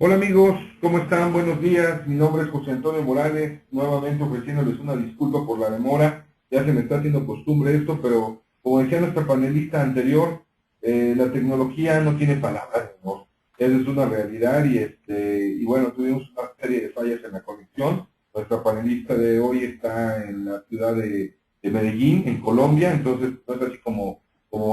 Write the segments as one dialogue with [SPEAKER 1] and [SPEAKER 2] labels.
[SPEAKER 1] Hola amigos, ¿cómo están? Buenos días. Mi nombre es José Antonio Morales, nuevamente ofreciéndoles una disculpa por la demora. Ya se me está haciendo costumbre esto, pero como decía nuestra panelista anterior, la tecnología no tiene palabras, ¿no? Esa es una realidad y bueno, tuvimos una serie de fallas en la conexión. Nuestra panelista de hoy está en la ciudad de Medellín, en Colombia, entonces no es así como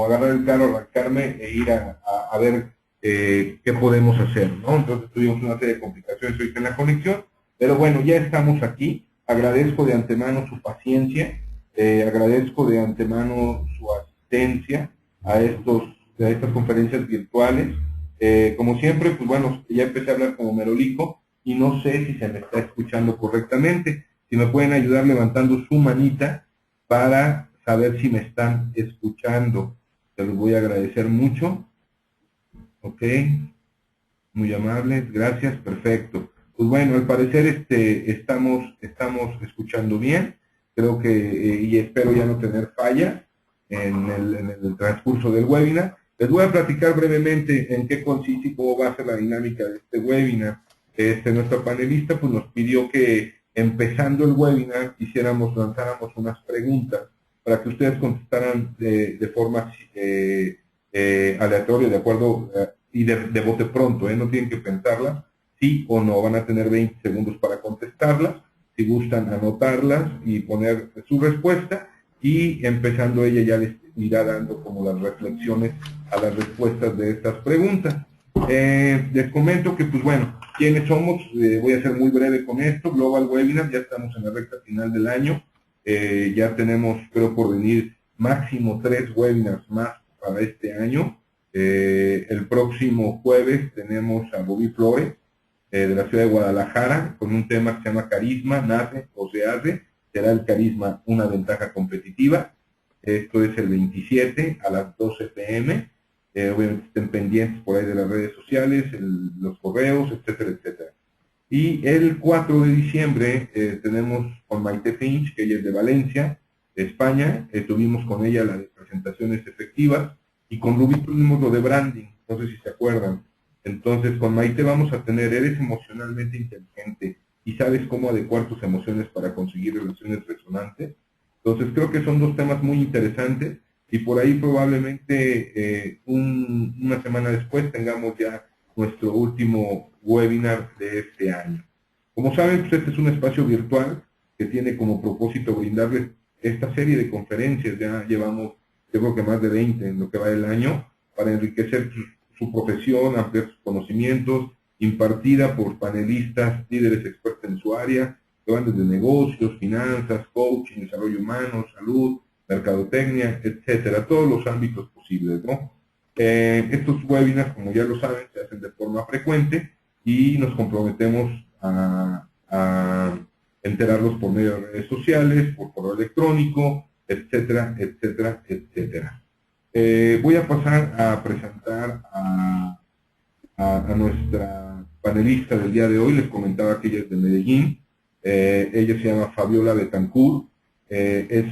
[SPEAKER 1] agarrar el carro, arrancarme e ir a ver qué podemos hacer, ¿no? Entonces tuvimos una serie de complicaciones ahorita en la conexión, pero bueno, ya estamos aquí. Agradezco de antemano su paciencia, agradezco de antemano su asistencia a estas conferencias virtuales. Como siempre, pues bueno, ya empecé a hablar como merolico y no sé si se me está escuchando correctamente. Si me pueden ayudar levantando su manita para saber si me están escuchando. Se los voy a agradecer mucho. Ok, muy amables, gracias, perfecto. Pues bueno, al parecer estamos escuchando bien, creo que, y espero ya no tener falla en el transcurso del webinar. Les voy a platicar brevemente en qué consiste y cómo va a ser la dinámica de este webinar. Nuestra panelista pues, nos pidió que empezando el webinar lanzáramos unas preguntas para que ustedes contestaran de forma aleatoria, de acuerdo, y de bote pronto, no tienen que pensarlas, sí o no, van a tener 20 segundos para contestarlas, si gustan anotarlas y poner su respuesta, y empezando ella ya les irá dando como las reflexiones a las respuestas de estas preguntas. Les comento que, pues bueno, ¿quiénes somos? Voy a ser muy breve con esto. Global Webinar, ya estamos en la recta final del año, ya tenemos, creo por venir, máximo 3 webinars más para este año. El próximo jueves tenemos a Bobby Flores, de la ciudad de Guadalajara, con un tema que se llama Carisma, nace o se hace. Será el carisma una ventaja competitiva. Esto es el 27 a las 12 p.m. Obviamente estén pendientes por ahí de las redes sociales, los correos, etcétera, etcétera. Y el 4 de diciembre tenemos con Maite Finch, que ella es de Valencia, de España. Tuvimos con ella la de presentaciones efectivas, y con Rubí tuvimos lo de branding, no sé si se acuerdan. Entonces con Maite vamos a tener, eres emocionalmente inteligente y sabes cómo adecuar tus emociones para conseguir relaciones resonantes. Entonces creo que son dos temas muy interesantes, y por ahí probablemente una semana después tengamos ya nuestro último webinar de este año. Como saben, pues este es un espacio virtual que tiene como propósito brindarles esta serie de conferencias. Ya llevamos, yo creo que más de 20 en lo que va del año, para enriquecer su profesión, ampliar sus conocimientos, impartida por panelistas, líderes expertos en su área, que van desde negocios, finanzas, coaching, desarrollo humano, salud, mercadotecnia, etcétera, todos los ámbitos posibles, ¿no? Estos webinars, como ya lo saben, se hacen de forma frecuente y nos comprometemos a enterarlos por medio de redes sociales, por correo electrónico, etcétera, etcétera, etcétera. Voy a pasar a presentar a nuestra panelista del día de hoy. Les comentaba que ella es de Medellín. Ella se llama Fabiola Betancourt, es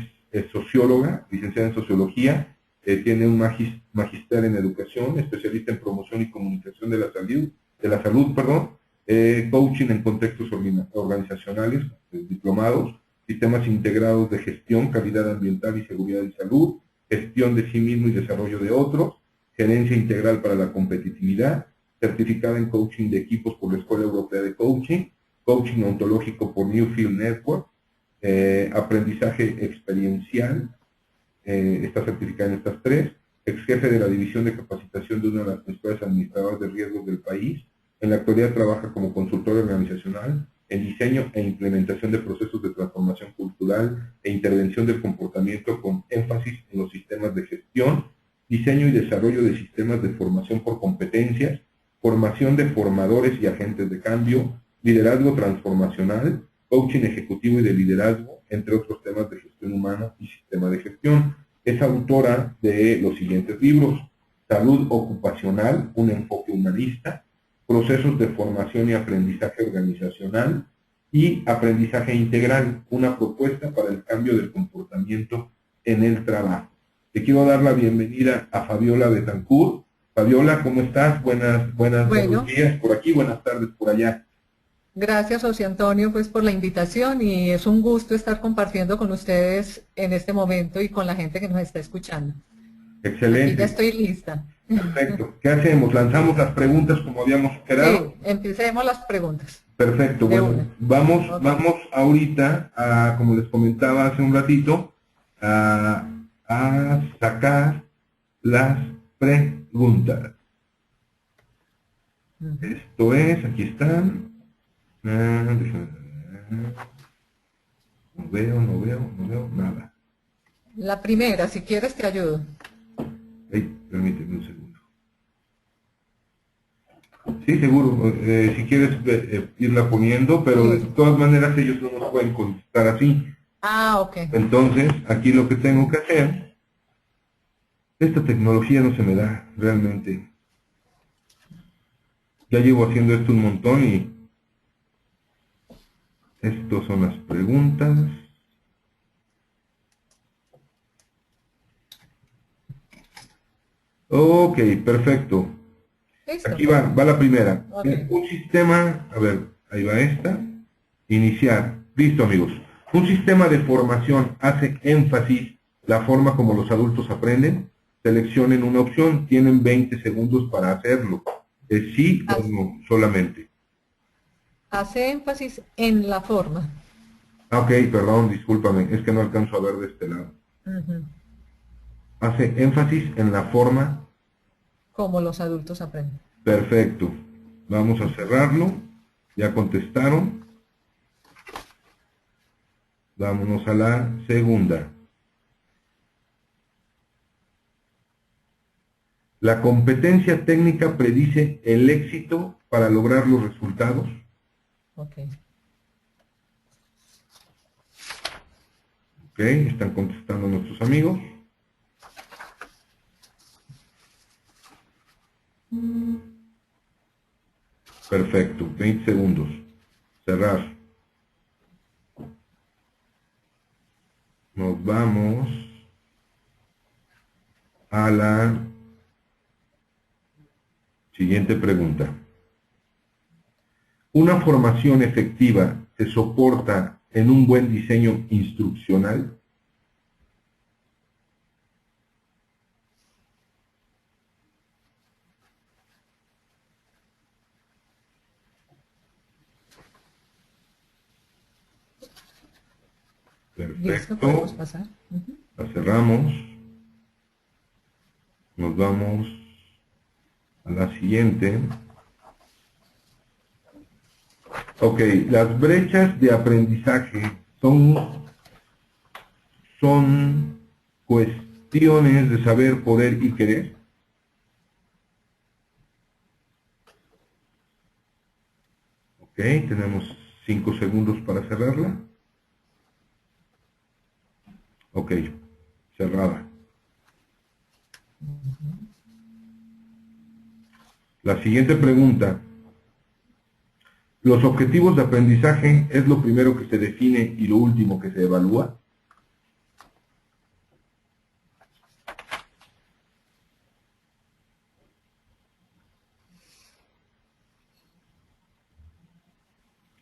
[SPEAKER 1] socióloga, licenciada en sociología, tiene un magister en educación, especialista en promoción y comunicación de la salud, coaching en contextos organizacionales, diplomados, sistemas integrados de gestión, calidad ambiental y seguridad y salud, gestión de sí mismo y desarrollo de otros, gerencia integral para la competitividad, certificada en coaching de equipos por la Escuela Europea de Coaching, coaching ontológico por Newfield Network, aprendizaje experiencial, está certificada en estas 3, ex jefe de la División de Capacitación de una de las principales administradoras de riesgos del país. En la actualidad trabaja como consultora organizacional en diseño e implementación de procesos de transformación cultural e intervención del comportamiento, con énfasis en los sistemas de gestión, diseño y desarrollo de sistemas de formación por competencias, formación de formadores y agentes de cambio, liderazgo transformacional, coaching ejecutivo y de liderazgo, entre otros temas de gestión humana y sistema de gestión. Es autora de los siguientes libros: Salud ocupacional, un enfoque humanista; Procesos de formación y aprendizaje organizacional; y Aprendizaje integral, una propuesta para el cambio del comportamiento en el trabajo. Te quiero dar la bienvenida a Fabiola Betancourt. Fabiola, ¿cómo estás? Buenos
[SPEAKER 2] Bueno,
[SPEAKER 1] días por aquí, buenas tardes por allá.
[SPEAKER 2] gracias José Antonio pues por la invitación y es un gusto estar compartiendo con ustedes en este momento y con la gente que nos está escuchando. Aquí ya
[SPEAKER 1] Excelente,
[SPEAKER 2] estoy lista.
[SPEAKER 1] perfecto. ¿Qué hacemos? ¿Lanzamos las preguntas como habíamos esperado?
[SPEAKER 2] Sí, empecemos las preguntas
[SPEAKER 1] Perfecto,
[SPEAKER 2] de
[SPEAKER 1] bueno,
[SPEAKER 2] una.
[SPEAKER 1] vamos,
[SPEAKER 2] Ok.
[SPEAKER 1] vamos ahorita a, como les comentaba hace un ratito, a sacar las preguntas.
[SPEAKER 2] Ujú.
[SPEAKER 1] Esto es, aquí están. Déjenme ver. No veo nada.
[SPEAKER 2] La primera, si quieres te ayudo.
[SPEAKER 1] Ey, permíteme un segundo. Sí, seguro. Si quieres irla poniendo, pero de
[SPEAKER 2] Listo.
[SPEAKER 1] todas maneras ellos no nos pueden contestar así.
[SPEAKER 2] Ah, ok.
[SPEAKER 1] Entonces, aquí lo que tengo que hacer, esta tecnología no se me da realmente. Ya llevo haciendo esto un montón y estas son las preguntas. Ok, perfecto.
[SPEAKER 2] Listo.
[SPEAKER 1] Aquí va la primera.
[SPEAKER 2] Ok.
[SPEAKER 1] Un sistema, a ver, ahí va esta. Iniciar. Listo, amigos. Un sistema de formación hace énfasis la forma como los adultos aprenden. Seleccionen una opción. Tienen 20 segundos para hacerlo. ¿Es sí o
[SPEAKER 2] Haz-
[SPEAKER 1] no? Solamente.
[SPEAKER 2] Hace énfasis en la forma.
[SPEAKER 1] Ah, ok, perdón, discúlpame. Es que no alcanzo a ver de este lado.
[SPEAKER 2] Ujú.
[SPEAKER 1] Hace énfasis en la forma.
[SPEAKER 2] Como los adultos aprenden.
[SPEAKER 1] Perfecto. Vamos a cerrarlo. Ya contestaron. Vámonos a la segunda. La competencia técnica predice el éxito para lograr los resultados.
[SPEAKER 2] Ok.
[SPEAKER 1] Ok, están contestando nuestros amigos. Perfecto, 20 segundos. Cerrar. Nos vamos a la siguiente pregunta. ¿Una formación efectiva se soporta en un buen diseño instruccional?
[SPEAKER 2] Listo, podemos
[SPEAKER 1] Perfecto.
[SPEAKER 2] pasar. Ujú.
[SPEAKER 1] La cerramos. Nos vamos a la siguiente. Ok, las brechas de aprendizaje son cuestiones de saber, poder y querer. Ok, tenemos 5 segundos para cerrarla. Ok, cerrada. La siguiente pregunta. ¿Los objetivos de aprendizaje es lo primero que se define y lo último que se evalúa?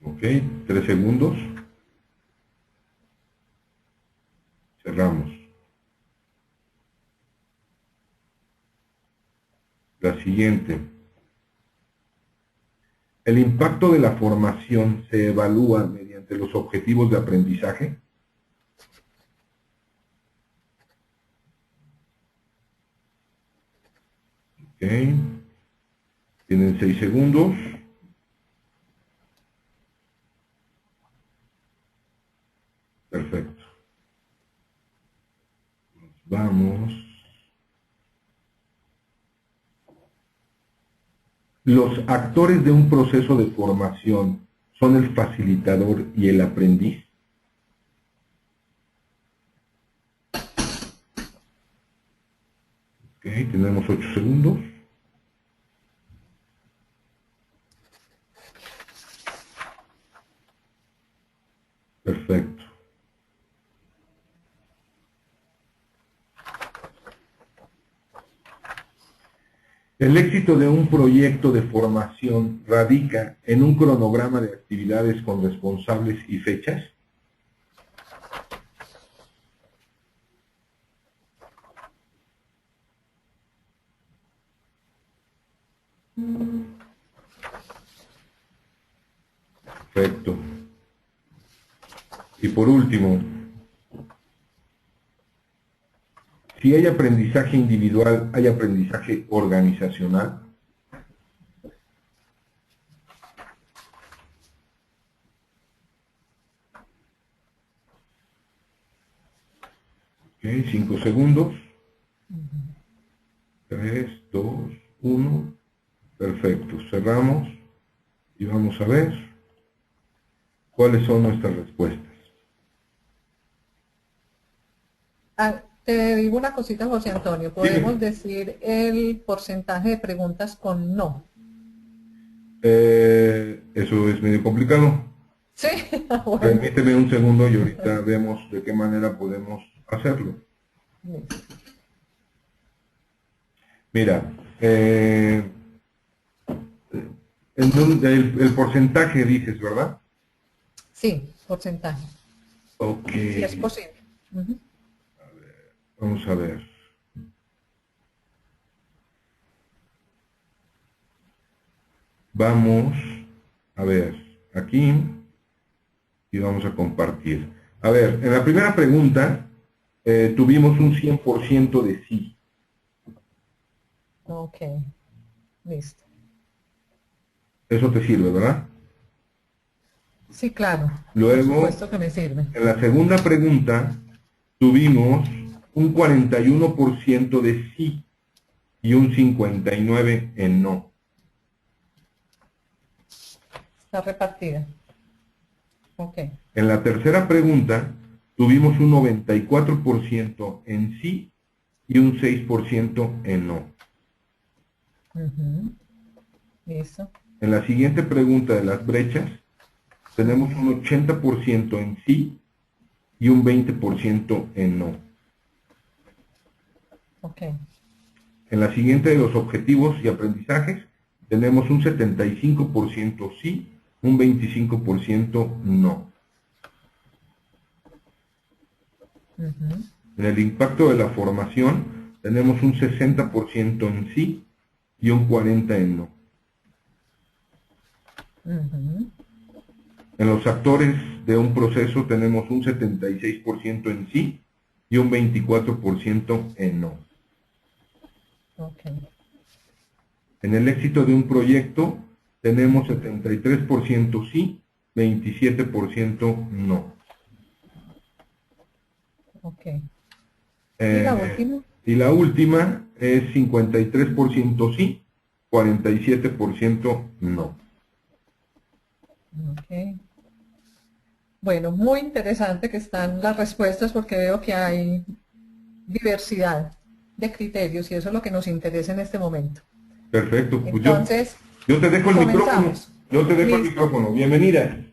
[SPEAKER 1] Ok, 3 segundos. Cerramos. La siguiente. ¿El impacto de la formación se evalúa mediante los objetivos de aprendizaje? Ok, tienen 6 segundos. Perfecto. Vamos. Los actores de un proceso de formación son el facilitador y el aprendiz. Ok, tenemos 8 segundos. Perfecto. El éxito de un proyecto de formación radica en un cronograma de actividades con responsables y fechas. Perfecto. Y por último, si hay aprendizaje individual, hay aprendizaje organizacional. Ok, 5 segundos. 3, 2, 1. Perfecto. Cerramos y vamos a ver cuáles son nuestras respuestas.
[SPEAKER 2] Te digo una cosita, José Antonio. Podemos decir el porcentaje de preguntas con no.
[SPEAKER 1] Eso es medio complicado.
[SPEAKER 2] Sí. Bueno.
[SPEAKER 1] Permíteme un segundo y ahorita vemos de qué manera podemos hacerlo. Mira, el porcentaje dices, ¿verdad?
[SPEAKER 2] Sí, porcentaje.
[SPEAKER 1] Ok.
[SPEAKER 2] Si es posible.
[SPEAKER 1] Vamos a ver. Vamos a ver aquí y vamos a compartir. A ver, en la primera pregunta tuvimos un 100% de sí.
[SPEAKER 2] Ok, listo.
[SPEAKER 1] Eso te sirve, ¿verdad?
[SPEAKER 2] Sí, claro.
[SPEAKER 1] Luego,
[SPEAKER 2] por supuesto que me sirve.
[SPEAKER 1] En la segunda pregunta tuvimos un 41% de sí y un 59% en no.
[SPEAKER 2] Está repartida. Ok.
[SPEAKER 1] En la tercera pregunta tuvimos un 94% en sí y un 6% en no.
[SPEAKER 2] Listo.
[SPEAKER 1] En la siguiente pregunta de las brechas tenemos un 80% en sí y un 20% en no.
[SPEAKER 2] Ok.
[SPEAKER 1] En la siguiente de los objetivos y aprendizajes tenemos un 75% sí, un 25% no. En el impacto de la formación tenemos un 60% en sí y un 40% en no. En los actores de un proceso tenemos un 76% en sí y un 24% en no.
[SPEAKER 2] Okay.
[SPEAKER 1] En el éxito de un proyecto tenemos 73% sí, 27% no.
[SPEAKER 2] Okay. ¿Y la última?
[SPEAKER 1] Y la última es 53% sí, 47% no.
[SPEAKER 2] Okay. Bueno, muy interesante que están las respuestas porque veo que hay diversidad de criterios y eso es lo que nos interesa en este momento.
[SPEAKER 1] Perfecto. Pues
[SPEAKER 2] entonces,
[SPEAKER 1] yo te dejo el micrófono. Yo te dejo el
[SPEAKER 2] Listo.
[SPEAKER 1] micrófono. Bienvenida.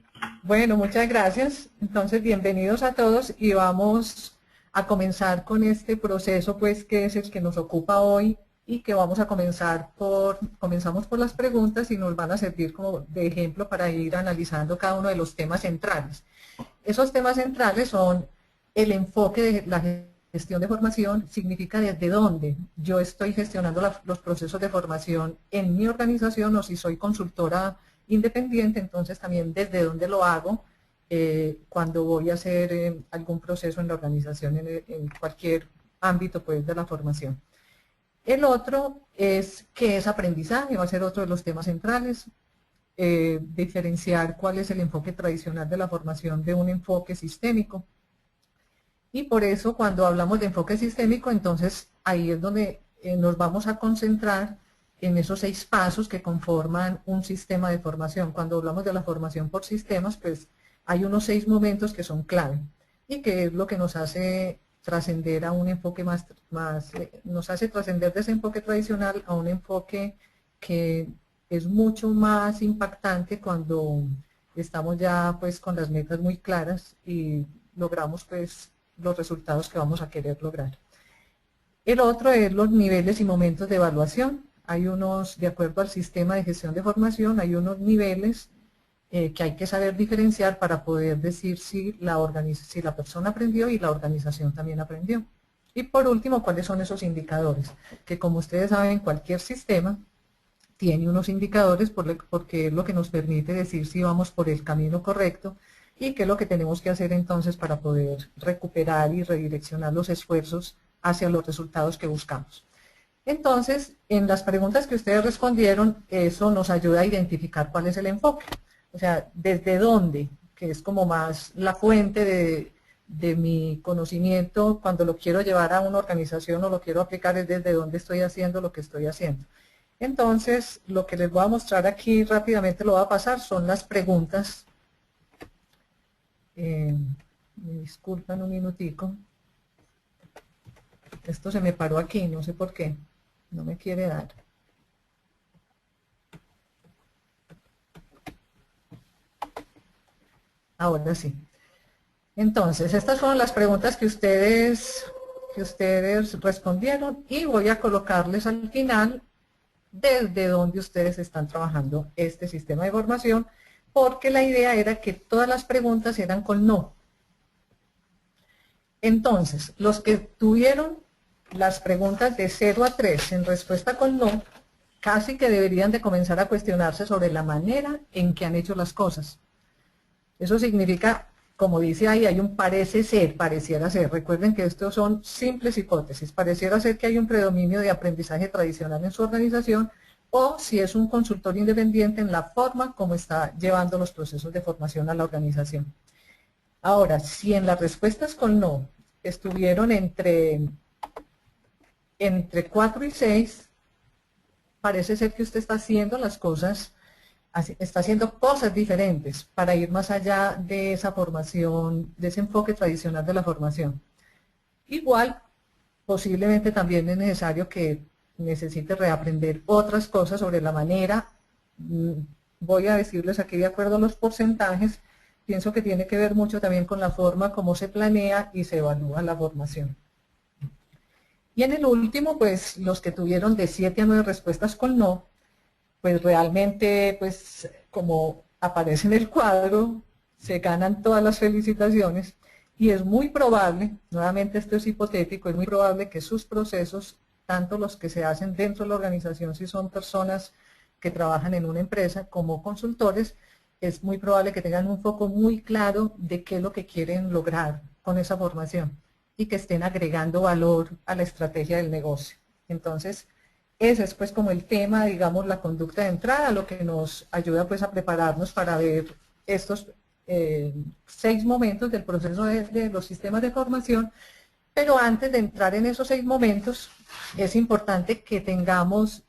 [SPEAKER 2] Bueno, muchas gracias. Entonces, bienvenidos a todos y vamos a comenzar con este proceso, pues, que es el que nos ocupa hoy y que vamos a comenzamos por las preguntas y nos van a servir como de ejemplo para ir analizando cada uno de los temas centrales. Esos temas centrales son el enfoque de la gestión de formación, significa desde dónde yo estoy gestionando los procesos de formación en mi organización o si soy consultora independiente, entonces también desde dónde lo hago cuando voy a hacer algún proceso en la organización, en cualquier ámbito pues, de la formación. El otro es qué es aprendizaje, va a ser otro de los temas centrales, diferenciar cuál es el enfoque tradicional de la formación de un enfoque sistémico. Y por eso cuando hablamos de enfoque sistémico, entonces ahí es donde nos vamos a concentrar en esos 6 pasos que conforman un sistema de formación. Cuando hablamos de la formación por sistemas, pues hay unos 6 momentos que son clave y que es lo que nos hace trascender a un enfoque nos hace trascender de ese enfoque tradicional a un enfoque que es mucho más impactante cuando estamos ya pues con las metas muy claras y logramos pues los resultados que vamos a querer lograr. El otro es los niveles y momentos de evaluación. de acuerdo al sistema de gestión de formación, hay unos niveles que hay que saber diferenciar para poder decir si la persona aprendió y la organización también aprendió. Y por último, ¿cuáles son esos indicadores? Que como ustedes saben, cualquier sistema tiene unos indicadores porque es lo que nos permite decir si vamos por el camino correcto y qué es lo que tenemos que hacer entonces para poder recuperar y redireccionar los esfuerzos hacia los resultados que buscamos. Entonces, en las preguntas que ustedes respondieron, eso nos ayuda a identificar cuál es el enfoque. O sea, desde dónde, que es como más la fuente de mi conocimiento cuando lo quiero llevar a una organización o lo quiero aplicar, es desde dónde estoy haciendo lo que estoy haciendo. Entonces, lo que les voy a mostrar aquí rápidamente lo voy a pasar son las preguntas. Me disculpan un minutico. Esto se me paró aquí, no sé por qué. No me quiere dar. Ahora sí. Entonces, estas fueron las preguntas que ustedes respondieron y voy a colocarles al final desde donde ustedes están trabajando este sistema de formación, porque la idea era que todas las preguntas eran con no. Entonces, los que tuvieron las preguntas de 0 a 3 en respuesta con no, casi que deberían de comenzar a cuestionarse sobre la manera en que han hecho las cosas. Eso significa, como dice ahí, hay un parece ser, pareciera ser. Recuerden que estos son simples hipótesis. Pareciera ser que hay un predominio de aprendizaje tradicional en su organización, o si es un consultor independiente en la forma como está llevando los procesos de formación a la organización. Ahora, si en las respuestas con no estuvieron entre 4 y 6, parece ser que usted está haciendo las cosas, está haciendo cosas diferentes para ir más allá de esa formación, de ese enfoque tradicional de la formación. Igual, posiblemente también es necesario que necesite reaprender otras cosas sobre la manera. Voy a decirles aquí de acuerdo a los porcentajes, pienso que tiene que ver mucho también con la forma como se planea y se evalúa la formación. Y en el último, pues los que tuvieron de 7 a 9 respuestas con no, pues realmente, pues como aparece en el cuadro, se ganan todas las felicitaciones y es muy probable, nuevamente esto es hipotético, es muy probable que sus procesos, tanto los que se hacen dentro de la organización, si son personas que trabajan en una empresa como consultores, es muy probable que tengan un foco muy claro de qué es lo que quieren lograr con esa formación y que estén agregando valor a la estrategia del negocio. Entonces, ese es pues como el tema, digamos, la conducta de entrada, lo que nos ayuda pues a prepararnos para ver estos 6 momentos del proceso de los sistemas de formación. Pero antes de entrar en esos 6 momentos, es importante que tengamos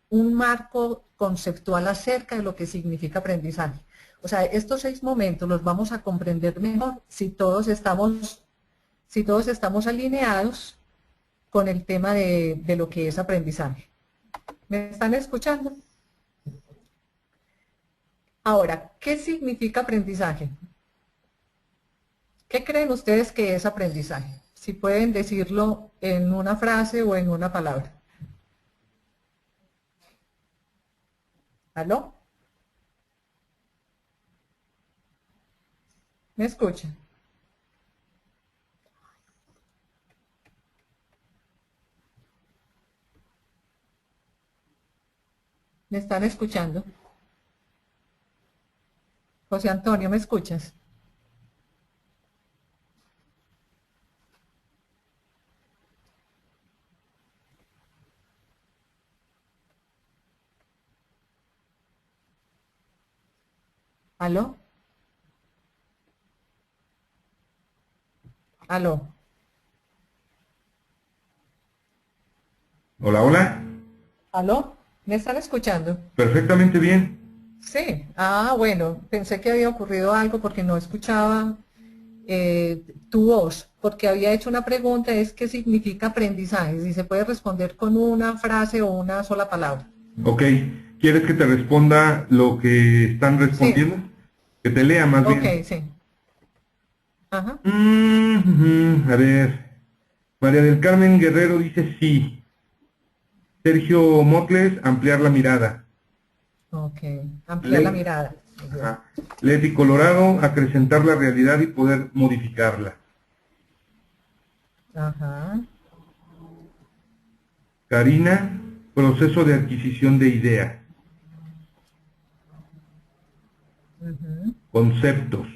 [SPEAKER 2] un marco conceptual acerca de lo que significa aprendizaje. O sea, estos 6 momentos los vamos a comprender mejor si todos estamos alineados con el tema de lo que es aprendizaje. ¿Me están escuchando? Ahora, ¿qué significa aprendizaje? ¿Qué creen ustedes que es aprendizaje? Si pueden decirlo en una frase o en una palabra. ¿Aló? ¿Me escuchan? ¿Me están escuchando? José Antonio, ¿me escuchas? ¿Aló? ¿Aló?
[SPEAKER 1] Hola, hola.
[SPEAKER 2] ¿Aló? ¿Me están escuchando?
[SPEAKER 1] Perfectamente bien.
[SPEAKER 2] Sí. Ah, bueno, pensé que había ocurrido algo porque no escuchaba tu voz, porque había hecho una pregunta, es ¿qué significa aprendizaje? Si se puede responder con una frase o una sola palabra.
[SPEAKER 1] Ok. ¿Quieres que te responda lo que están
[SPEAKER 2] Sí,
[SPEAKER 1] respondiendo? Que te lea más
[SPEAKER 2] ok,
[SPEAKER 1] bien.
[SPEAKER 2] sí. Ajá.
[SPEAKER 1] A ver. María del Carmen Guerrero dice sí. Sergio Motles, ampliar la mirada.
[SPEAKER 2] Ok, ampliar la mirada.
[SPEAKER 1] Ajá. Leti Colorado, acrecentar la realidad y poder modificarla.
[SPEAKER 2] Ajá.
[SPEAKER 1] Karina, proceso de adquisición de ideas.
[SPEAKER 2] Ujú.
[SPEAKER 1] Conceptos.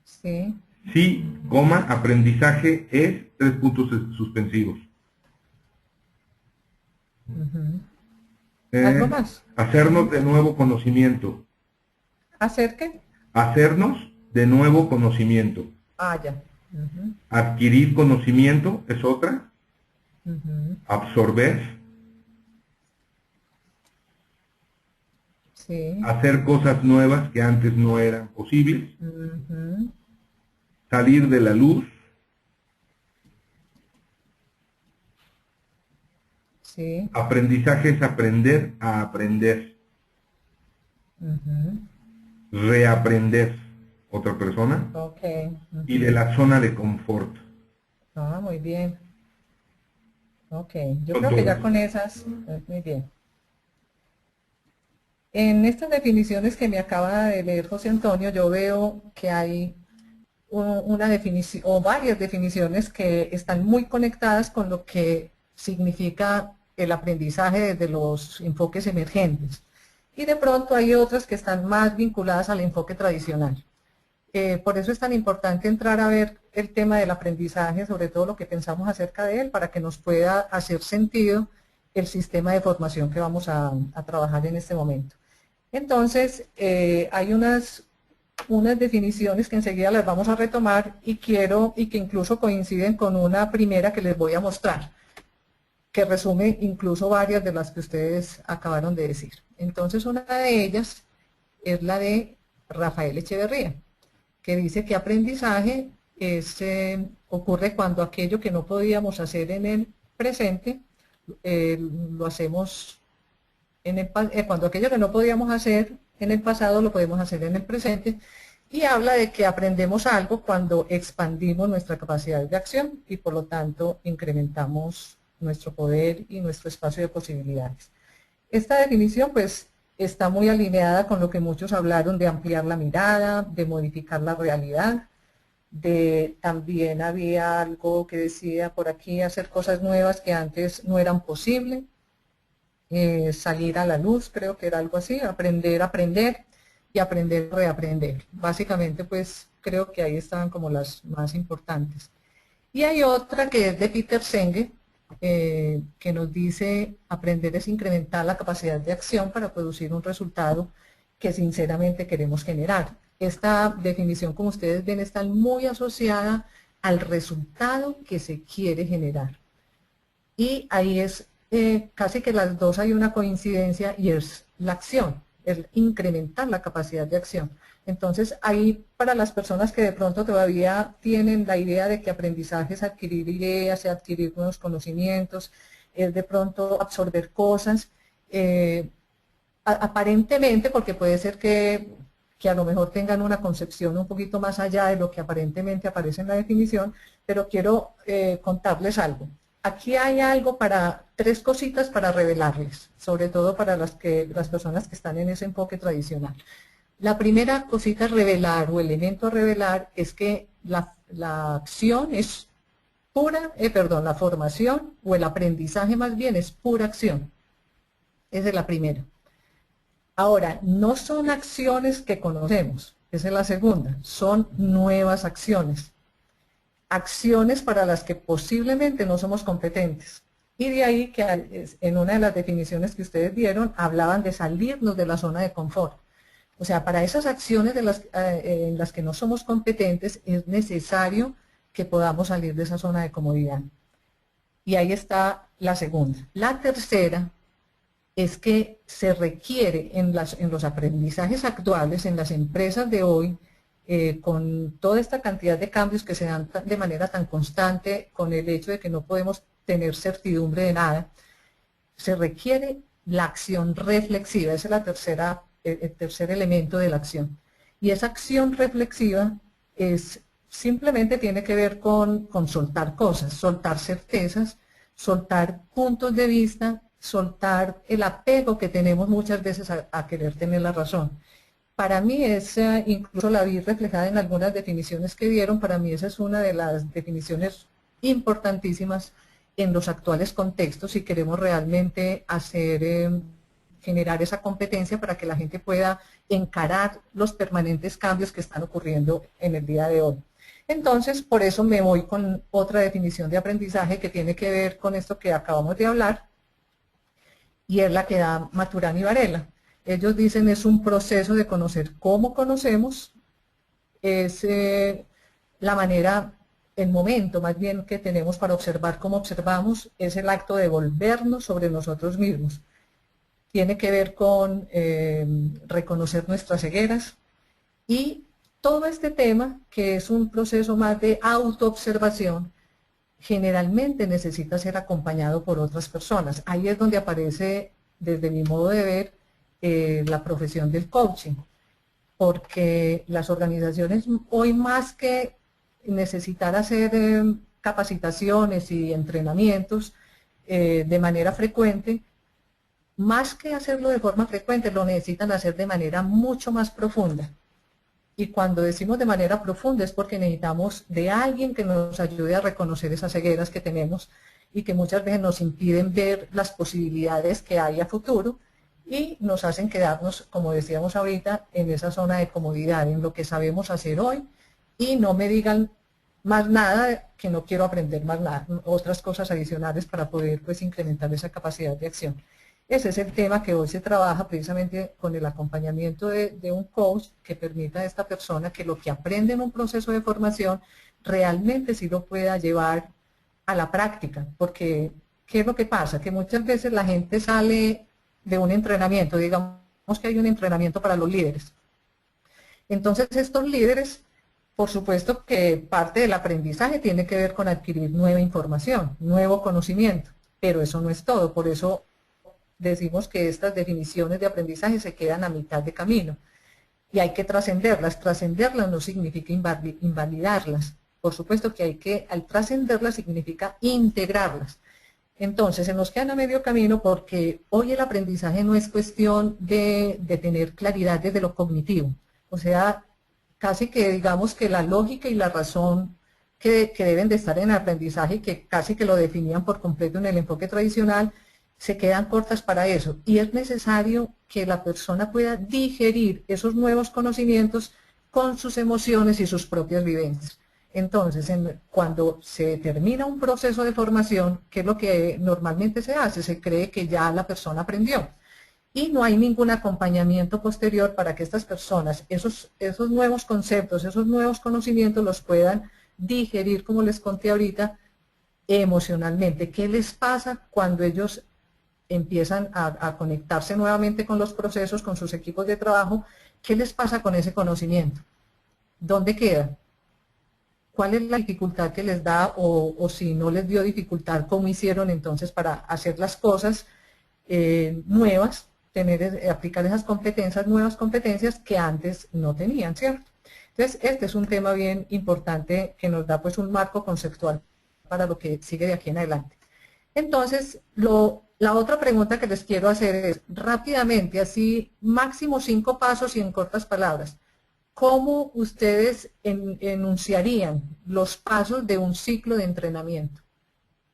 [SPEAKER 2] Sí.
[SPEAKER 1] Sí, coma, aprendizaje es, 3 puntos suspensivos.
[SPEAKER 2] Ujú. ¿Algo más?
[SPEAKER 1] Hacernos de nuevo conocimiento.
[SPEAKER 2] ¿Hacer qué?
[SPEAKER 1] Hacernos de nuevo conocimiento.
[SPEAKER 2] Ah, ya. Ujú.
[SPEAKER 1] Adquirir conocimiento es otra.
[SPEAKER 2] Ujú.
[SPEAKER 1] Absorber.
[SPEAKER 2] Sí.
[SPEAKER 1] Hacer cosas nuevas que antes no eran posibles.
[SPEAKER 2] Ujú.
[SPEAKER 1] Salir de la luz.
[SPEAKER 2] Sí.
[SPEAKER 1] Aprendizaje es aprender a aprender.
[SPEAKER 2] Ujú.
[SPEAKER 1] Reaprender otra persona.
[SPEAKER 2] Ok.
[SPEAKER 1] Y de
[SPEAKER 2] Ujú.
[SPEAKER 1] la zona de confort.
[SPEAKER 2] Ah, muy bien. Ok. Yo
[SPEAKER 1] Son
[SPEAKER 2] creo que
[SPEAKER 1] todas.
[SPEAKER 2] ya con esas, muy bien. En estas definiciones que me acaba de leer José Antonio, yo veo que hay una definición o varias definiciones que están muy conectadas con lo que significa el aprendizaje desde los enfoques emergentes. Y de pronto hay otras que están más vinculadas al enfoque tradicional. Por eso es tan importante entrar a ver el tema del aprendizaje, sobre todo lo que pensamos acerca de él, para que nos pueda hacer sentido el sistema de formación que vamos a trabajar en este momento. Entonces, hay unas definiciones que enseguida las vamos a retomar y que incluso coinciden con una primera que les voy a mostrar, que resume incluso varias de las que ustedes acabaron de decir. Entonces, una de ellas es la de Rafael Echeverría, que dice que aprendizaje ocurre cuando aquello que no podíamos hacer en el presente, lo hacemos cuando aquello que no podíamos hacer en el pasado lo podemos hacer en el presente, y habla de que aprendemos algo cuando expandimos nuestra capacidad de acción y por lo tanto incrementamos nuestro poder y nuestro espacio de posibilidades. Esta definición pues está muy alineada con lo que muchos hablaron de ampliar la mirada, de modificar la realidad, también había algo que decía por aquí, hacer cosas nuevas que antes no eran posibles, salir a la luz, creo que era algo así, aprender a aprender y aprender a reaprender. Básicamente, pues creo que ahí estaban como las más importantes. Y hay otra que es de Peter Senge, que nos dice, aprender es incrementar la capacidad de acción para producir un resultado que sinceramente queremos generar. Esta definición, como ustedes ven, está muy asociada al resultado que se quiere generar. Y ahí es casi que las dos hay una coincidencia y es la acción, es incrementar la capacidad de acción. Entonces ahí para las personas que de pronto todavía tienen la idea de que aprendizaje es adquirir ideas, es adquirir nuevos conocimientos, es de pronto absorber cosas, aparentemente, porque puede ser que a lo mejor tengan una concepción un poquito más allá de lo que aparentemente aparece en la definición, pero quiero contarles algo. Aquí hay algo tres cositas para revelarles, sobre todo para las personas que están en ese enfoque tradicional. La primera cosita a revelar o elemento a revelar es que la acción es pura, la formación o el aprendizaje más bien es pura acción. Esa es la primera. Ahora, no son acciones que conocemos, esa es la segunda, son nuevas acciones. Acciones para las que posiblemente no somos competentes. Y de ahí que en una de las definiciones que ustedes dieron, hablaban de salirnos de la zona de confort. O sea, para esas acciones en las que no somos competentes es necesario que podamos salir de esa zona de comodidad. Y ahí está la segunda. La tercera es que se requiere en los aprendizajes actuales, en las empresas de hoy, con toda esta cantidad de cambios que se dan de manera tan constante, con el hecho de que no podemos tener certidumbre de nada, se requiere la acción reflexiva, ese es el tercer elemento de la acción. Y esa acción reflexiva simplemente tiene que ver con soltar cosas, soltar certezas, soltar puntos de vista, soltar el apego que tenemos muchas veces a querer tener la razón. Para mí esa, incluso la vi reflejada en algunas definiciones que dieron, para mí esa es una de las definiciones importantísimas en los actuales contextos si queremos realmente generar esa competencia para que la gente pueda encarar los permanentes cambios que están ocurriendo en el día de hoy. Entonces, por eso me voy con otra definición de aprendizaje que tiene que ver con esto que acabamos de hablar, y es la que da Maturana y Varela. Ellos dicen es un proceso de conocer cómo conocemos, es la manera, el momento más bien que tenemos para observar cómo observamos, es el acto de volvernos sobre nosotros mismos. Tiene que ver con reconocer nuestras cegueras y todo este tema, que es un proceso más de autoobservación, generalmente necesita ser acompañado por otras personas. Ahí es donde aparece, desde mi modo de ver, la profesión del coaching, porque las organizaciones hoy, más que necesitar hacer capacitaciones y entrenamientos de manera frecuente, más que hacerlo de forma frecuente, lo necesitan hacer de manera mucho más profunda. Y cuando decimos de manera profunda es porque necesitamos de alguien que nos ayude a reconocer esas cegueras que tenemos y que muchas veces nos impiden ver las posibilidades que hay a futuro y nos hacen quedarnos, como decíamos ahorita, en esa zona de comodidad, en lo que sabemos hacer hoy, y no me digan más nada, que no quiero aprender más nada, otras cosas adicionales para poder pues incrementar esa capacidad de acción. Ese es el tema que hoy se trabaja precisamente con el acompañamiento de un coach que permita a esta persona que lo que aprende en un proceso de formación realmente sí lo pueda llevar a la práctica, porque ¿qué es lo que pasa? Que muchas veces la gente sale de un entrenamiento, digamos que hay un entrenamiento para los líderes. Entonces estos líderes, por supuesto que parte del aprendizaje tiene que ver con adquirir nueva información, nuevo conocimiento, pero eso no es todo, por eso decimos que estas definiciones de aprendizaje se quedan a mitad de camino y hay que trascenderlas. Trascenderlas no significa invalidarlas, por supuesto que al trascenderlas significa integrarlas. Entonces se nos quedan a medio camino porque hoy el aprendizaje no es cuestión de tener claridad desde lo cognitivo, o sea, casi que digamos que la lógica y la razón que deben de estar en el aprendizaje, que casi que lo definían por completo en el enfoque tradicional, se quedan cortas para eso, y es necesario que la persona pueda digerir esos nuevos conocimientos con sus emociones y sus propias vivencias. Entonces, cuando se termina un proceso de formación, ¿qué es lo que normalmente se hace? Se cree que ya la persona aprendió y no hay ningún acompañamiento posterior para que estas personas, esos nuevos conceptos, esos nuevos conocimientos los puedan digerir, como les conté ahorita, emocionalmente. ¿Qué les pasa cuando ellos empiezan a conectarse nuevamente con los procesos, con sus equipos de trabajo? ¿Qué les pasa con ese conocimiento? ¿Dónde queda? ¿Cuál es la dificultad que les da? O si no les dio dificultad, ¿cómo hicieron entonces para hacer las cosas nuevas, aplicar esas competencias, nuevas competencias que antes no tenían, ¿cierto? Entonces, este es un tema bien importante que nos da pues un marco conceptual para lo que sigue de aquí en adelante. Entonces, la otra pregunta que les quiero hacer es, rápidamente, así, máximo 5 pasos y en cortas palabras, ¿cómo ustedes enunciarían los pasos de un ciclo de entrenamiento?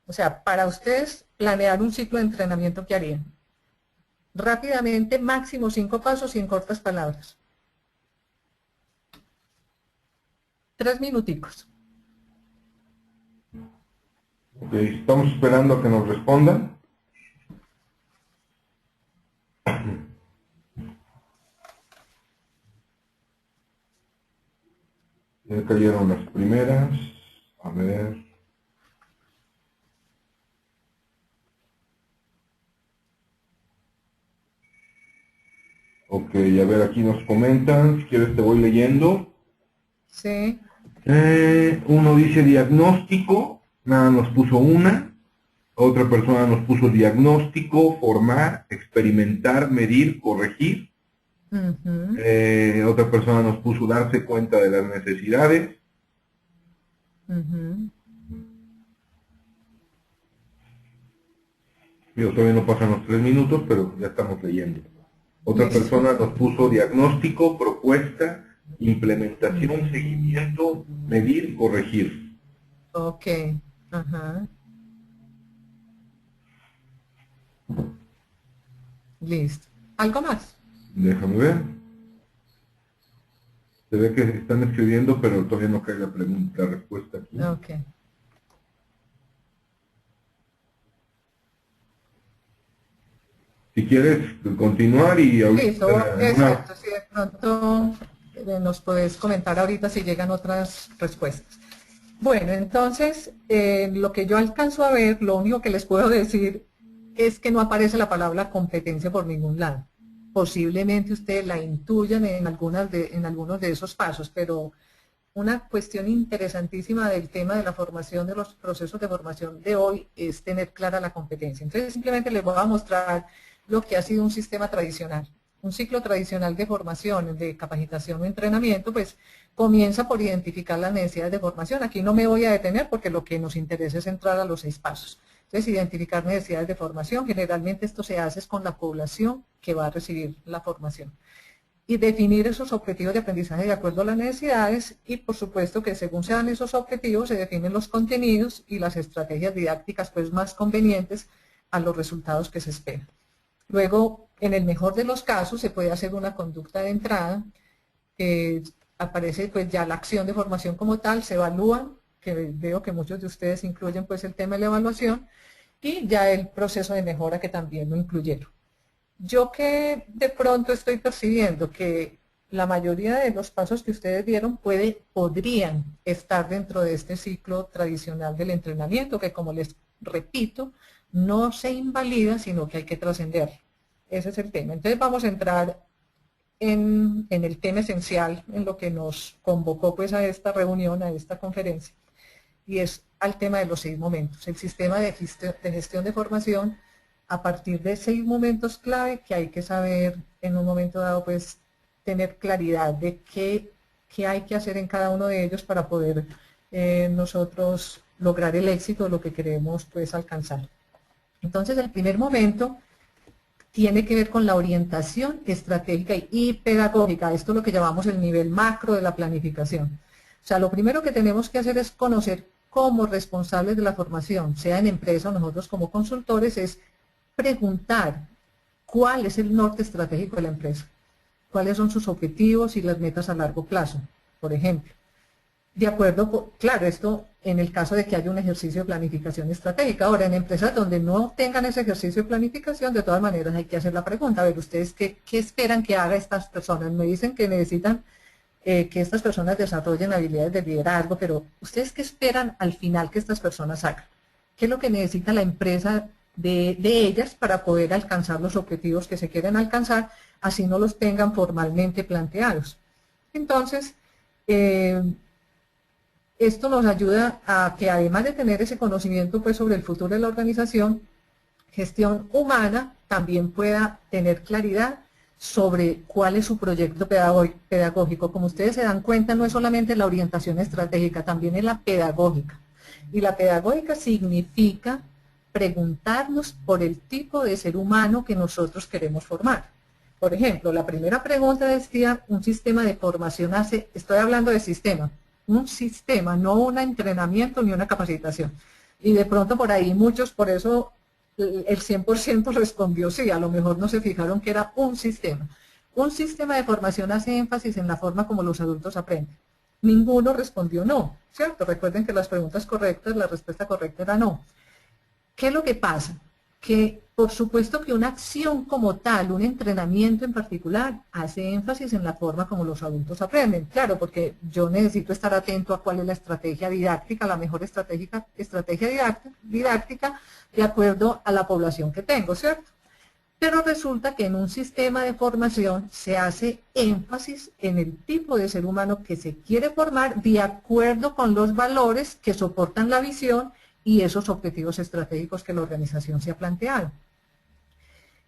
[SPEAKER 2] O sea, para ustedes planear un ciclo de entrenamiento, ¿qué harían? Rápidamente, máximo 5 pasos y en cortas palabras. 3 minuticos.
[SPEAKER 1] Ok, estamos esperando a que nos respondan. Ya cayeron las primeras. A ver. Ok, a ver, aquí nos comentan. Si quieres te voy leyendo.
[SPEAKER 2] Sí.
[SPEAKER 1] Uno dice diagnóstico. Nada, nos puso una. Otra persona nos puso diagnóstico, formar, experimentar, medir, corregir. Otra persona nos puso darse cuenta de las necesidades. Digo, todavía no pasan los 3 minutos, pero ya estamos leyendo. Otra
[SPEAKER 2] Listo.
[SPEAKER 1] persona nos puso diagnóstico, propuesta, implementación, seguimiento, medir, corregir.
[SPEAKER 2] Ok. Ajá. Listo. ¿Algo más?
[SPEAKER 1] Déjame ver. Se ve que están escribiendo, pero todavía no cae la pregunta, la respuesta aquí.
[SPEAKER 2] Ok.
[SPEAKER 1] Si quieres continuar y
[SPEAKER 2] Listo,
[SPEAKER 1] ahorita en una...
[SPEAKER 2] exacto. Si de pronto nos puedes comentar ahorita si llegan otras respuestas. Bueno, entonces, lo que yo alcanzo a ver, lo único que les puedo decir es que no aparece la palabra competencia por ningún lado. Posiblemente ustedes la intuyan en algunos de esos pasos, pero una cuestión interesantísima del tema de la formación, de los procesos de formación de hoy, es tener clara la competencia. Entonces, simplemente les voy a mostrar lo que ha sido un sistema tradicional. Un ciclo tradicional de formación, de capacitación o entrenamiento, pues comienza por identificar las necesidades de formación. Aquí no me voy a detener porque lo que nos interesa es entrar a los 6 pasos. Entonces, identificar necesidades de formación. Generalmente esto se hace con la población que va a recibir la formación. Y definir esos objetivos de aprendizaje de acuerdo a las necesidades y por supuesto que según sean esos objetivos se definen los contenidos y las estrategias didácticas pues más convenientes a los resultados que se esperan. Luego, en el mejor de los casos, se puede hacer una conducta de entrada, aparece pues ya la acción de formación como tal, se evalúan, que veo que muchos de ustedes incluyen pues el tema de la evaluación, y ya el proceso de mejora que también lo incluyeron. Yo que de pronto estoy percibiendo que la mayoría de los pasos que ustedes dieron podrían estar dentro de este ciclo tradicional del entrenamiento, que como les repito, no se invalida, sino que hay que trascender. Ese es el tema. Entonces vamos a entrar en el tema esencial, en lo que nos convocó pues a esta reunión, a esta conferencia, y es al tema de los 6 momentos. El sistema de gestión de formación a partir de 6 momentos clave que hay que saber en un momento dado, pues tener claridad de qué hay que hacer en cada uno de ellos para poder nosotros lograr el éxito de lo que queremos pues alcanzar. Entonces el primer momento tiene que ver con la orientación estratégica y pedagógica. Esto es lo que llamamos el nivel macro de la planificación. O sea, lo primero que tenemos que hacer es conocer como responsables de la formación, sea en empresa o nosotros como consultores, es preguntar cuál es el norte estratégico de la empresa, cuáles son sus objetivos y las metas a largo plazo, por ejemplo. De acuerdo, claro, esto en el caso de que haya un ejercicio de planificación estratégica. Ahora, en empresas donde no tengan ese ejercicio de planificación, de todas maneras hay que hacer la pregunta, a ver, ¿ustedes qué esperan que haga estas personas? Me dicen que necesitan que estas personas desarrollen habilidades de liderazgo, pero ¿ustedes qué esperan al final que estas personas hagan? ¿Qué es lo que necesita la empresa de ellas para poder alcanzar los objetivos que se quieren alcanzar, así no los tengan formalmente planteados? Entonces, esto nos ayuda a que además de tener ese conocimiento pues, sobre el futuro de la organización, gestión humana también pueda tener claridad sobre cuál es su proyecto pedagógico. Como ustedes se dan cuenta, no es solamente la orientación estratégica, también es la pedagógica. Y la pedagógica significa preguntarnos por el tipo de ser humano que nosotros queremos formar. Por ejemplo, la primera pregunta decía, un sistema de formación hace, estoy hablando de sistema, un sistema, no un entrenamiento ni una capacitación. Y de pronto por ahí muchos, por eso el 100% respondió sí, a lo mejor no se fijaron que era un sistema. Un sistema de formación hace énfasis en la forma como los adultos aprenden. Ninguno respondió no, ¿cierto? Recuerden que las preguntas correctas, la respuesta correcta era no. ¿Qué es lo que pasa? Que por supuesto que una acción como tal, un entrenamiento en particular, hace énfasis en la forma como los adultos aprenden. Claro, porque yo necesito estar atento a cuál es la estrategia didáctica, la mejor estrategia didáctica de acuerdo a la población que tengo, ¿cierto? Pero resulta que en un sistema de formación se hace énfasis en el tipo de ser humano que se quiere formar de acuerdo con los valores que soportan la visión y esos objetivos estratégicos que la organización se ha planteado.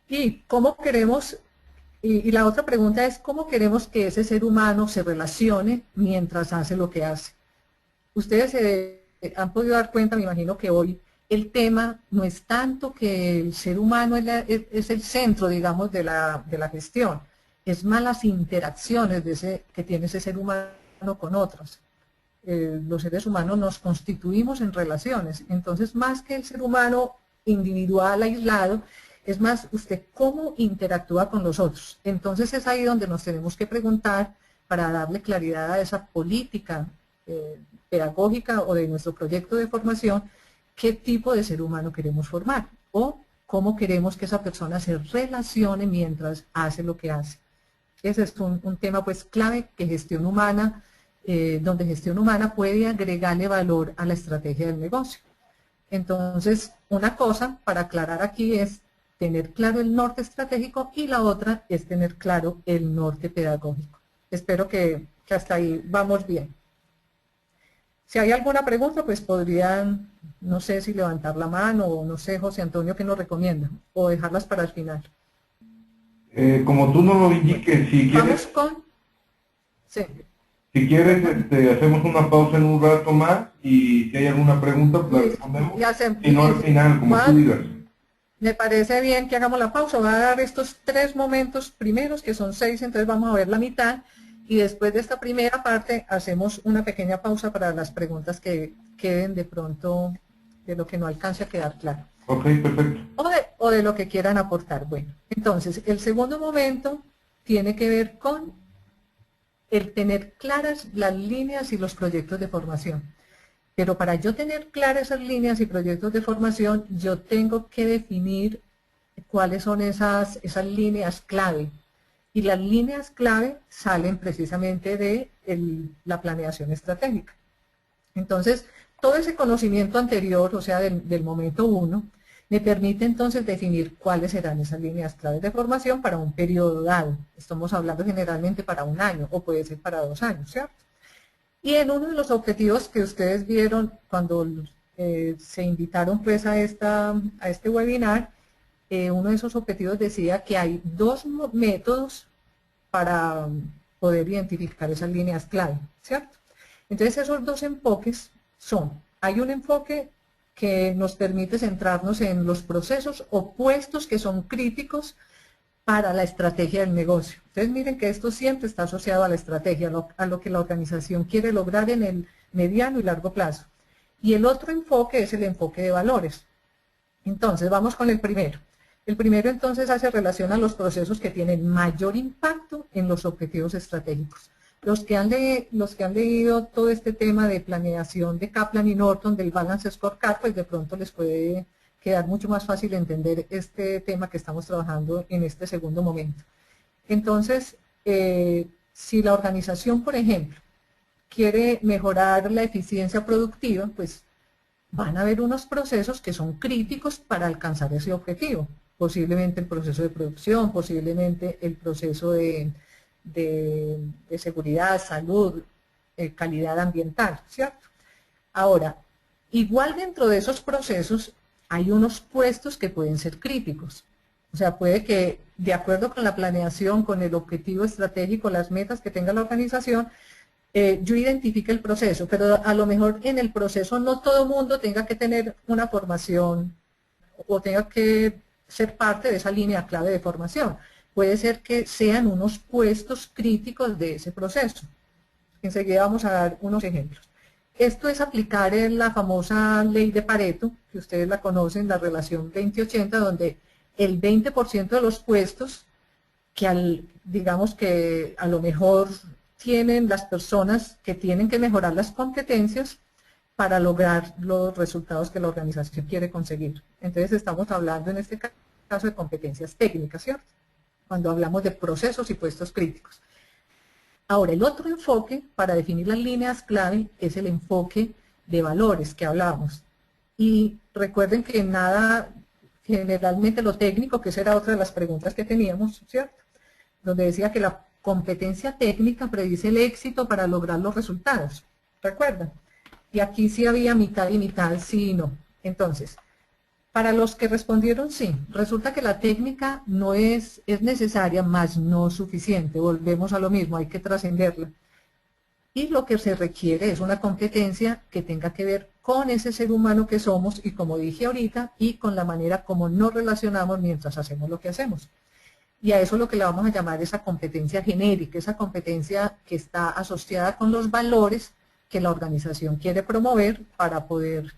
[SPEAKER 2] Y cómo queremos, y la otra pregunta es cómo queremos que ese ser humano se relacione mientras hace lo que hace. Ustedes se han podido dar cuenta, me imagino que hoy el tema no es tanto que el ser humano es el centro, digamos, de la gestión, es más las interacciones que tiene ese ser humano con otros. Los seres humanos nos constituimos en relaciones, entonces más que el ser humano individual, aislado, es más usted cómo interactúa con los otros. Entonces es ahí donde nos tenemos que preguntar para darle claridad a esa política pedagógica o de nuestro proyecto de formación, qué tipo de ser humano queremos formar o cómo queremos que esa persona se relacione mientras hace lo que hace. Ese es un tema pues clave que gestión humana, donde gestión humana puede agregarle valor a la estrategia del negocio. Entonces, una cosa para aclarar aquí es tener claro el norte estratégico y la otra es tener claro el norte pedagógico. Espero que hasta ahí vamos bien. Si hay alguna pregunta, pues podrían, no sé si levantar la mano o no sé, José Antonio, ¿qué nos recomienda? O dejarlas para el final.
[SPEAKER 1] Como tú nos lo indiques, si quieres...
[SPEAKER 2] Vamos con... Sí.
[SPEAKER 1] Si quieres, hacemos una pausa en un rato más y si hay alguna pregunta, pues la respondemos. Y no al final, como tú digas.
[SPEAKER 2] Me parece bien que hagamos la pausa. Voy a dar estos 3 momentos primeros, que son 6, entonces vamos a ver la mitad. Y después de esta primera parte, hacemos una pequeña pausa para las preguntas que queden de pronto de lo que no alcance a quedar claro.
[SPEAKER 1] Ok, perfecto.
[SPEAKER 2] O de lo que quieran aportar. Bueno, entonces, el segundo momento tiene que ver con el tener claras las líneas y los proyectos de formación. Pero para yo tener claras esas líneas y proyectos de formación, yo tengo que definir cuáles son esas líneas clave. Y las líneas clave salen precisamente de la planeación estratégica. Entonces, todo ese conocimiento anterior, o sea, del momento 1, me permite entonces definir cuáles serán esas líneas claves de formación para un periodo dado. Estamos hablando generalmente para 1 año o puede ser para 2 años, ¿cierto? Y en uno de los objetivos que ustedes vieron cuando se invitaron pues a este webinar, uno de esos objetivos decía que hay 2 métodos para poder identificar esas líneas clave, ¿cierto? Entonces esos 2 enfoques hay un enfoque que nos permite centrarnos en los procesos opuestos que son críticos para la estrategia del negocio. Entonces miren que esto siempre está asociado a la estrategia, a lo que la organización quiere lograr en el mediano y largo plazo. Y el otro enfoque es el enfoque de valores. Entonces vamos con el primero. El primero entonces hace relación a los procesos que tienen mayor impacto en los objetivos estratégicos. Los que han leído todo este tema de planeación de Kaplan y Norton del Balance Scorecard, pues de pronto les puede quedar mucho más fácil entender este tema que estamos trabajando en este segundo momento. Entonces, si la organización, por ejemplo, quiere mejorar la eficiencia productiva, pues van a haber unos procesos que son críticos para alcanzar ese objetivo. Posiblemente el proceso de producción, posiblemente el proceso de seguridad, salud, calidad ambiental, ¿cierto? Ahora, igual dentro de esos procesos hay unos puestos que pueden ser críticos. O sea, puede que de acuerdo con la planeación, con el objetivo estratégico, las metas que tenga la organización, yo identifique el proceso, pero a lo mejor en el proceso no todo el mundo tenga que tener una formación o tenga que ser parte de esa línea clave de formación. Puede ser que sean unos puestos críticos de ese proceso. Enseguida vamos a dar unos ejemplos. Esto es aplicar en la famosa ley de Pareto, que ustedes la conocen, la relación 20-80, donde el 20% de los puestos digamos que a lo mejor tienen las personas que tienen que mejorar las competencias para lograr los resultados que la organización quiere conseguir. Entonces estamos hablando en este caso de competencias técnicas, ¿cierto? Cuando hablamos de procesos y puestos críticos. Ahora, el otro enfoque para definir las líneas clave es el enfoque de valores que hablamos. Y recuerden que nada, generalmente lo técnico, que esa era otra de las preguntas que teníamos, ¿cierto? Donde decía que la competencia técnica predice el éxito para lograr los resultados. ¿Recuerdan? Y aquí sí había mitad y mitad, sí y no. Entonces, para los que respondieron sí, resulta que la técnica no es necesaria, más no suficiente. Volvemos a lo mismo, hay que trascenderla. Y lo que se requiere es una competencia que tenga que ver con ese ser humano que somos y, como dije ahorita, y con la manera como nos relacionamos mientras hacemos lo que hacemos. Y a eso lo que le vamos a llamar esa competencia genérica, esa competencia que está asociada con los valores que la organización quiere promover para poder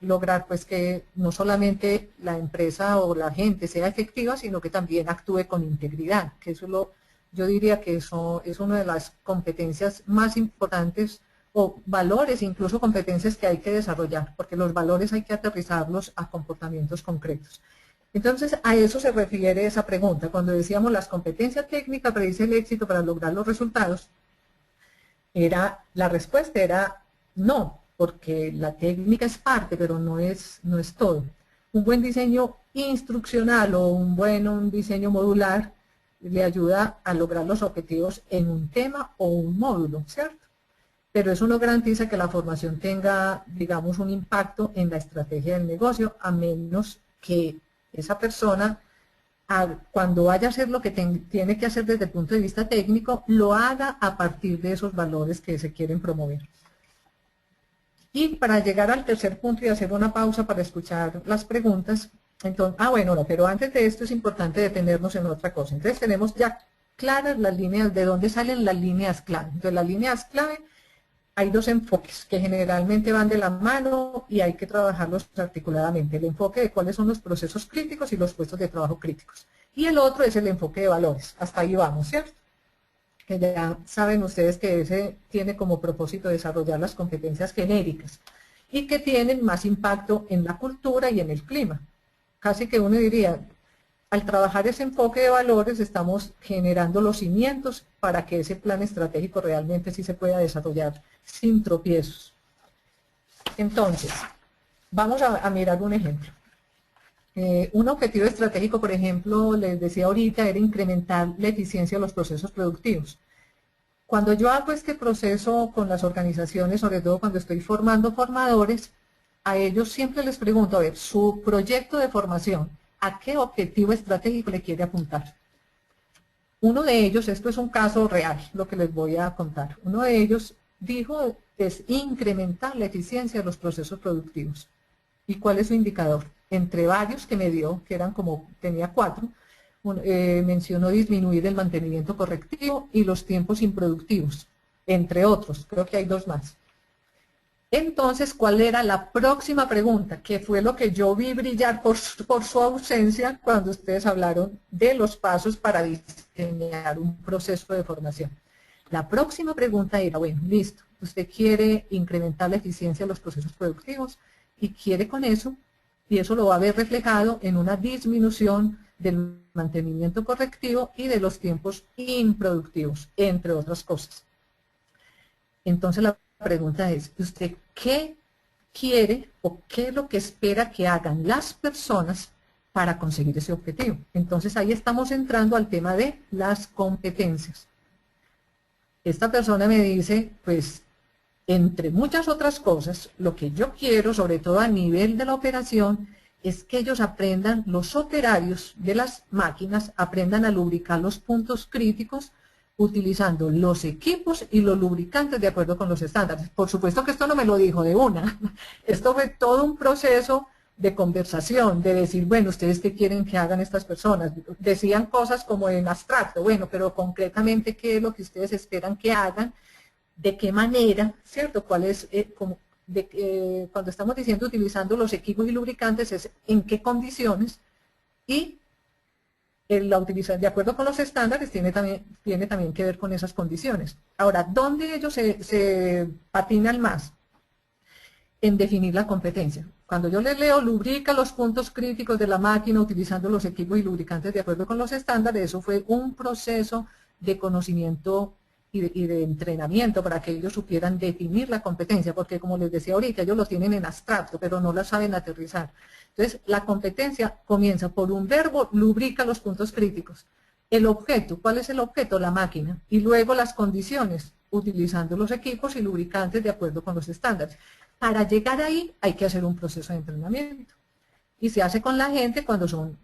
[SPEAKER 2] lograr pues que no solamente la empresa o la gente sea efectiva, sino que también actúe con integridad, que eso yo diría que eso es una de las competencias más importantes, o valores, incluso competencias que hay que desarrollar, porque los valores hay que aterrizarlos a comportamientos concretos. Entonces, a eso se refiere esa pregunta. Cuando decíamos las competencias técnicas predice el éxito para lograr los resultados, la respuesta era no, porque la técnica es parte, pero no es todo. Un buen diseño instruccional o un diseño modular le ayuda a lograr los objetivos en un tema o un módulo, ¿cierto? Pero eso no garantiza que la formación tenga, digamos, un impacto en la estrategia del negocio, a menos que esa persona, cuando vaya a hacer lo que tiene que hacer desde el punto de vista técnico, lo haga a partir de esos valores que se quieren promover. Y para llegar al tercer punto y hacer una pausa para escuchar las preguntas, entonces, bueno, no, pero antes de esto es importante detenernos en otra cosa. Entonces tenemos ya claras las líneas, de dónde salen las líneas clave. Entonces las líneas clave, hay dos enfoques que generalmente van de la mano y hay que trabajarlos articuladamente. El enfoque de cuáles son los procesos críticos y los puestos de trabajo críticos. Y el otro es el enfoque de valores. Hasta ahí vamos, ¿cierto? Que ya saben ustedes que ese tiene como propósito desarrollar las competencias genéricas y que tienen más impacto en la cultura y en el clima. Casi que uno diría, al trabajar ese enfoque de valores estamos generando los cimientos para que ese plan estratégico realmente sí se pueda desarrollar sin tropiezos. Entonces, vamos a mirar un ejemplo. Un objetivo estratégico, por ejemplo, les decía ahorita, era incrementar la eficiencia de los procesos productivos. Cuando yo hago este proceso con las organizaciones, sobre todo cuando estoy formando formadores, a ellos siempre les pregunto, a ver, su proyecto de formación, ¿a qué objetivo estratégico le quiere apuntar? Uno de ellos, esto es un caso real, lo que les voy a contar, uno de ellos dijo es incrementar la eficiencia de los procesos productivos. ¿Y cuál es su indicador? Entre varios que me dio, que eran como, tenía 4, mencionó disminuir el mantenimiento correctivo y los tiempos improductivos, entre otros, creo que hay 2 más. Entonces, ¿cuál era la próxima pregunta? Que fue lo que yo vi brillar por su ausencia cuando ustedes hablaron de los pasos para diseñar un proceso de formación. La próxima pregunta era, bueno, listo, usted quiere incrementar la eficiencia de los procesos productivos y quiere con eso, y eso lo va a ver reflejado en una disminución del mantenimiento correctivo y de los tiempos improductivos, entre otras cosas. Entonces la pregunta es, ¿usted qué quiere o qué es lo que espera que hagan las personas para conseguir ese objetivo? Entonces ahí estamos entrando al tema de las competencias. Esta persona me dice, pues, entre muchas otras cosas, lo que yo quiero, sobre todo a nivel de la operación, es que ellos aprendan, los operarios de las máquinas, aprendan a lubricar los puntos críticos utilizando los equipos y los lubricantes de acuerdo con los estándares. Por supuesto que esto no me lo dijo de una. Esto fue todo un proceso de conversación, de decir, bueno, ¿ustedes qué quieren que hagan estas personas? Decían cosas como en abstracto, bueno, pero concretamente, ¿qué es lo que ustedes esperan que hagan? ¿De qué manera? ¿Cierto? ¿Cuál es, cuando estamos diciendo utilizando los equipos y lubricantes, es en qué condiciones? Y la utilización de acuerdo con los estándares tiene también que ver con esas condiciones. Ahora, ¿dónde ellos se patinan más? En definir la competencia. Cuando yo les leo, lubrica los puntos críticos de la máquina utilizando los equipos y lubricantes de acuerdo con los estándares, eso fue un proceso de conocimiento y de entrenamiento para que ellos supieran definir la competencia, porque como les decía ahorita, ellos lo tienen en abstracto, pero no la saben aterrizar. Entonces, la competencia comienza por un verbo, lubrica los puntos críticos. El objeto, ¿cuál es el objeto? La máquina. Y luego las condiciones, utilizando los equipos y lubricantes de acuerdo con los estándares. Para llegar ahí hay que hacer un proceso de entrenamiento. Y se hace con la gente cuando son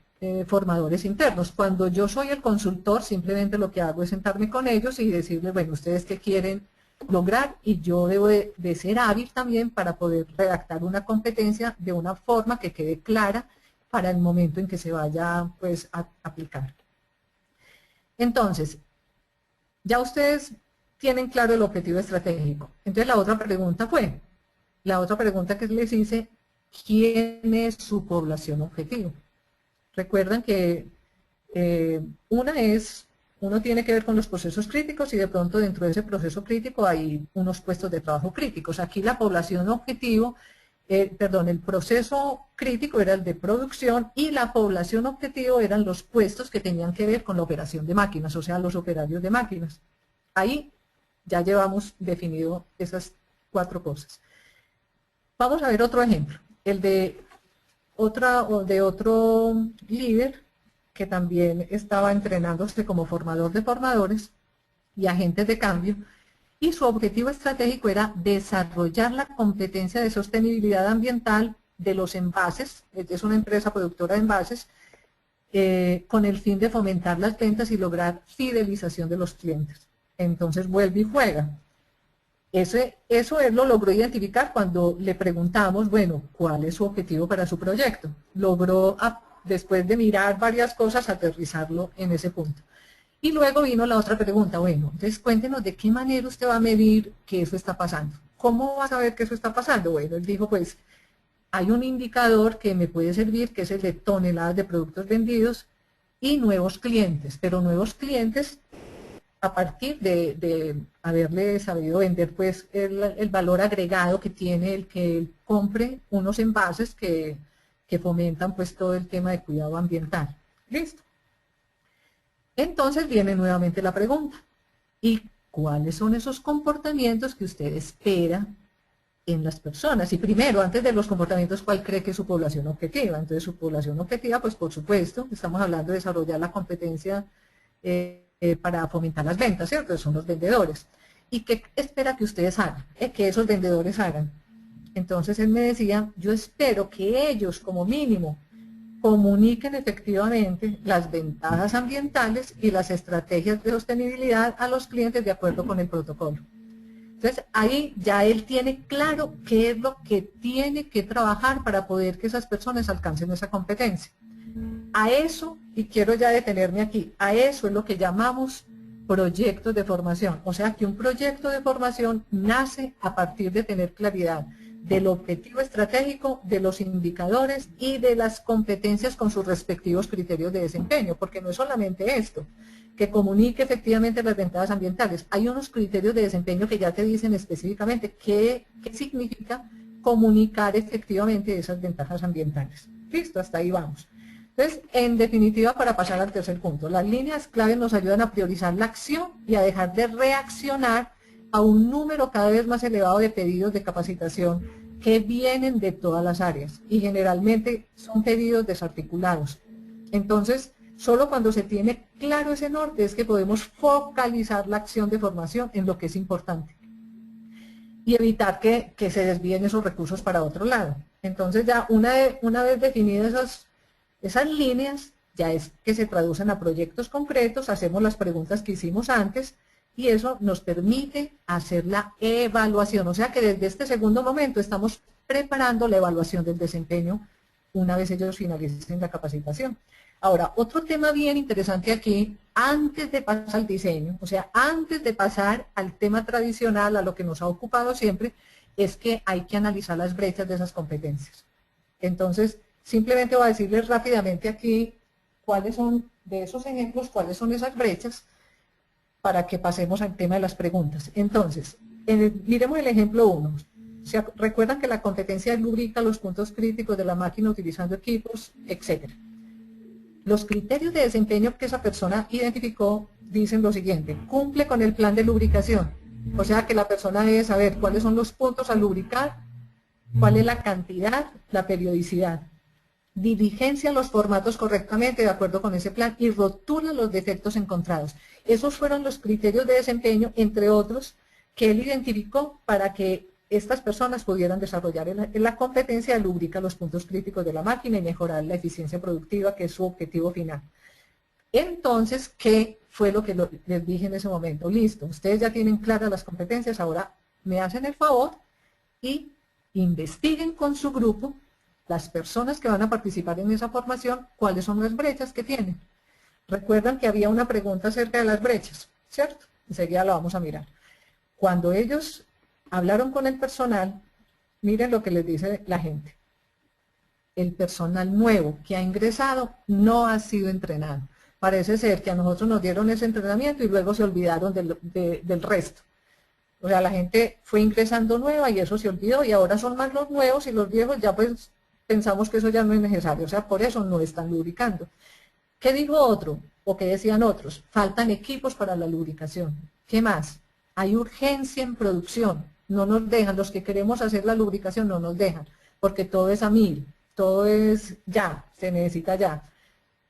[SPEAKER 2] formadores internos. Cuando yo soy el consultor, simplemente lo que hago es sentarme con ellos y decirles, bueno, ¿ustedes qué quieren lograr, y yo debo de ser hábil también para poder redactar una competencia de una forma que quede clara para el momento en que se vaya pues a aplicar. Entonces, ya ustedes tienen claro el objetivo estratégico. Entonces la otra pregunta que les hice, ¿quién es su población objetivo? Recuerdan que uno tiene que ver con los procesos críticos y de pronto dentro de ese proceso crítico hay unos puestos de trabajo críticos. Aquí la población objetivo, el proceso crítico era el de producción y la población objetivo eran los puestos que tenían que ver con la operación de máquinas, o sea, los operarios de máquinas. Ahí ya llevamos definido esas 4 cosas. Vamos a ver otro ejemplo, el de otro líder que también estaba entrenándose como formador de formadores y agentes de cambio, y su objetivo estratégico era desarrollar la competencia de sostenibilidad ambiental de los envases, es una empresa productora de envases, con el fin de fomentar las ventas y lograr fidelización de los clientes. Entonces vuelve y juega. Eso él lo logró identificar cuando le preguntamos, bueno, ¿cuál es su objetivo para su proyecto? Logró, después de mirar varias cosas, aterrizarlo en ese punto. Y luego vino la otra pregunta, bueno, entonces cuéntenos de qué manera usted va a medir que eso está pasando. ¿Cómo va a saber que eso está pasando? Bueno, él dijo, pues, hay un indicador que me puede servir, que es el de toneladas de productos vendidos y nuevos clientes, pero nuevos clientes a partir de haberle sabido vender pues el valor agregado que tiene el que él compre unos envases que fomentan pues todo el tema de cuidado ambiental. ¿Listo? Entonces viene nuevamente la pregunta, ¿y cuáles son esos comportamientos que usted espera en las personas? Y primero, antes de los comportamientos, ¿cuál cree que es su población objetiva? Entonces su población objetiva, pues por supuesto, estamos hablando de desarrollar la competencia para fomentar las ventas, ¿cierto? Son los vendedores. ¿Y qué espera que ustedes hagan? Que esos vendedores hagan. Entonces él me decía, yo espero que ellos como mínimo comuniquen efectivamente las ventajas ambientales y las estrategias de sostenibilidad a los clientes de acuerdo con el protocolo. Entonces ahí ya él tiene claro qué es lo que tiene que trabajar para poder que esas personas alcancen esa competencia. A eso, y quiero ya detenerme aquí, a eso es lo que llamamos proyectos de formación. O sea que un proyecto de formación nace a partir de tener claridad del objetivo estratégico, de los indicadores y de las competencias con sus respectivos criterios de desempeño, porque no es solamente esto, que comunique efectivamente las ventajas ambientales. Hay unos criterios de desempeño que ya te dicen específicamente qué significa comunicar efectivamente esas ventajas ambientales. Listo, hasta ahí vamos. Entonces, en definitiva, para pasar al tercer punto, las líneas clave nos ayudan a priorizar la acción y a dejar de reaccionar a un número cada vez más elevado de pedidos de capacitación que vienen de todas las áreas y generalmente son pedidos desarticulados. Entonces, solo cuando se tiene claro ese norte es que podemos focalizar la acción de formación en lo que es importante y evitar que se desvíen esos recursos para otro lado. Entonces ya una vez definidas esas líneas, ya es que se traducen a proyectos concretos, hacemos las preguntas que hicimos antes y eso nos permite hacer la evaluación. O sea que desde este segundo momento estamos preparando la evaluación del desempeño una vez ellos finalicen la capacitación. Ahora, otro tema bien interesante aquí, antes de pasar al diseño, o sea, antes de pasar al tema tradicional, a lo que nos ha ocupado siempre, es que hay que analizar las brechas de esas competencias. Entonces, simplemente voy a decirles rápidamente aquí cuáles son, de esos ejemplos, cuáles son esas brechas para que pasemos al tema de las preguntas. Entonces, miremos el ejemplo 1. Recuerdan que la competencia lubrica los puntos críticos de la máquina utilizando equipos, etcétera. Los criterios de desempeño que esa persona identificó dicen lo siguiente: cumple con el plan de lubricación. O sea que la persona debe saber cuáles son los puntos a lubricar, cuál es la cantidad, la periodicidad. Diligencia los formatos correctamente de acuerdo con ese plan y rotula los defectos encontrados. Esos fueron los criterios de desempeño, entre otros, que él identificó para que estas personas pudieran desarrollar la competencia de lubricar los puntos críticos de la máquina y mejorar la eficiencia productiva, que es su objetivo final. Entonces, ¿qué fue lo que les dije en ese momento. Listo, ustedes ya tienen claras las competencias, ahora me hacen el favor y investiguen con su grupo, las personas que van a participar en esa formación, cuáles son las brechas que tienen. Recuerdan que había una pregunta acerca de las brechas, ¿cierto? Enseguida la vamos a mirar. Cuando ellos hablaron con el personal, miren lo que les dice la gente. El personal nuevo que ha ingresado no ha sido entrenado. Parece ser que a nosotros nos dieron ese entrenamiento y luego se olvidaron del resto. O sea, la gente fue ingresando nueva y eso se olvidó y ahora son más los nuevos y los viejos ya pues pensamos que eso ya no es necesario. O sea, por eso no están lubricando. ¿Qué dijo otro? O qué decían otros? Faltan equipos para la lubricación. ¿Qué más? Hay urgencia en producción. No nos dejan, los que queremos hacer la lubricación no nos dejan, porque todo es a 1000, todo es ya, se necesita ya.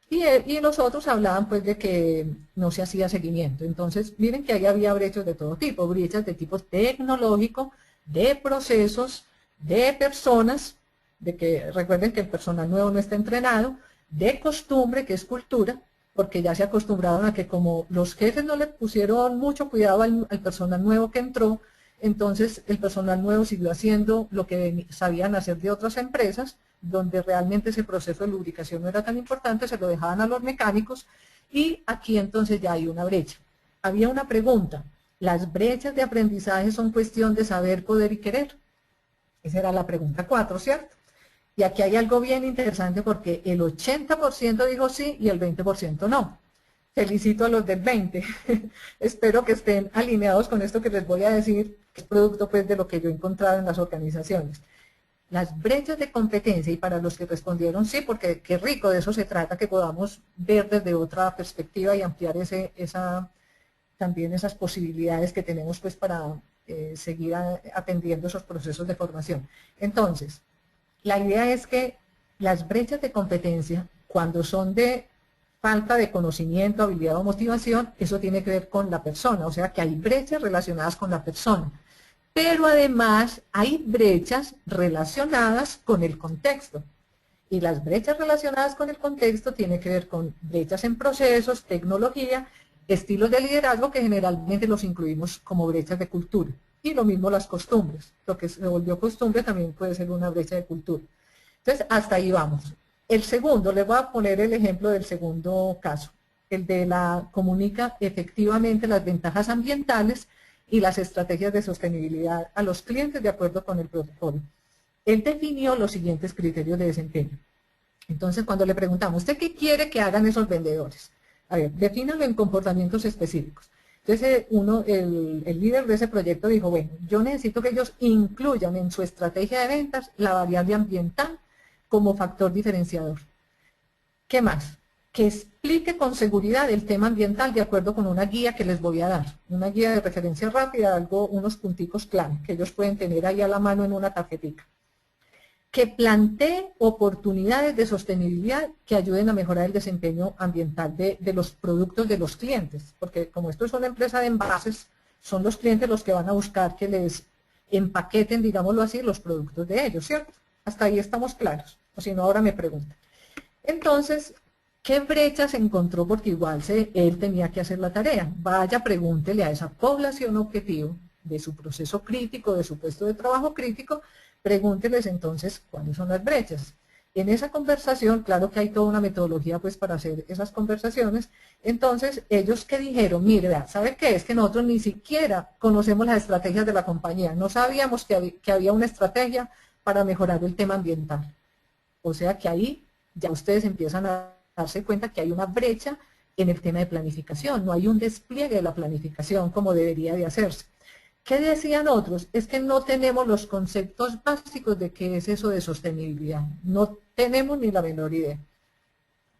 [SPEAKER 2] Y los otros hablaban pues de que no se hacía seguimiento. Entonces, miren que ahí había brechas de todo tipo, brechas de tipo tecnológico, de procesos, de personas, de que recuerden que el personal nuevo no está entrenado, de costumbre, que es cultura, porque ya se acostumbraron a que como los jefes no le pusieron mucho cuidado al personal nuevo que entró, entonces el personal nuevo siguió haciendo lo que sabían hacer de otras empresas, donde realmente ese proceso de lubricación no era tan importante, se lo dejaban a los mecánicos, y aquí entonces ya hay una brecha. Había una pregunta, ¿las brechas de aprendizaje son cuestión de saber, poder y querer? Esa era la pregunta 4, ¿cierto? Y aquí hay algo bien interesante porque el 80% dijo sí y el 20% no. Felicito a los del 20. Espero que estén alineados con esto que les voy a decir, que es producto pues de lo que yo he encontrado en las organizaciones. Las brechas de competencia, y para los que respondieron sí, porque qué rico, de eso se trata, que podamos ver desde otra perspectiva y ampliar también esas posibilidades que tenemos pues para seguir atendiendo esos procesos de formación. Entonces, la idea es que las brechas de competencia, cuando son de falta de conocimiento, habilidad o motivación, eso tiene que ver con la persona, o sea que hay brechas relacionadas con la persona. Pero además hay brechas relacionadas con el contexto. Y las brechas relacionadas con el contexto tienen que ver con brechas en procesos, tecnología, estilos de liderazgo que generalmente los incluimos como brechas de cultura. Y lo mismo las costumbres. Lo que se volvió costumbre también puede ser una brecha de cultura. Entonces, hasta ahí vamos. El segundo, les voy a poner el ejemplo del segundo caso. El de la comunica efectivamente las ventajas ambientales y las estrategias de sostenibilidad a los clientes de acuerdo con el protocolo. Él definió los siguientes criterios de desempeño. Entonces, cuando le preguntamos, ¿usted qué quiere que hagan esos vendedores? A ver, defínalo en comportamientos específicos. Entonces, el líder de ese proyecto dijo, bueno, yo necesito que ellos incluyan en su estrategia de ventas la variable ambiental como factor diferenciador. ¿Qué más? Que explique con seguridad el tema ambiental de acuerdo con una guía que les voy a dar. Una guía de referencia rápida, unos punticos clave que ellos pueden tener ahí a la mano en una tarjetita. Que plantee oportunidades de sostenibilidad que ayuden a mejorar el desempeño ambiental de los productos de los clientes, porque como esto es una empresa de envases, son los clientes los que van a buscar que les empaqueten, digámoslo así, los productos de ellos, ¿cierto? Hasta ahí estamos claros, o si no, ahora me preguntan. Entonces, ¿qué brechas encontró? Porque igual él tenía que hacer la tarea. Vaya, pregúntele a esa población objetivo de su proceso crítico, de su puesto de trabajo crítico, pregúnteles entonces cuáles son las brechas. En esa conversación, claro que hay toda una metodología pues para hacer esas conversaciones, entonces ellos que dijeron, mire, vea, ¿sabe qué? Es que nosotros ni siquiera conocemos las estrategias de la compañía, no sabíamos que había una estrategia para mejorar el tema ambiental. O sea que ahí ya ustedes empiezan a darse cuenta que hay una brecha en el tema de planificación, no hay un despliegue de la planificación como debería de hacerse. ¿Qué decían otros? Es que no tenemos los conceptos básicos de qué es eso de sostenibilidad. No tenemos ni la menor idea.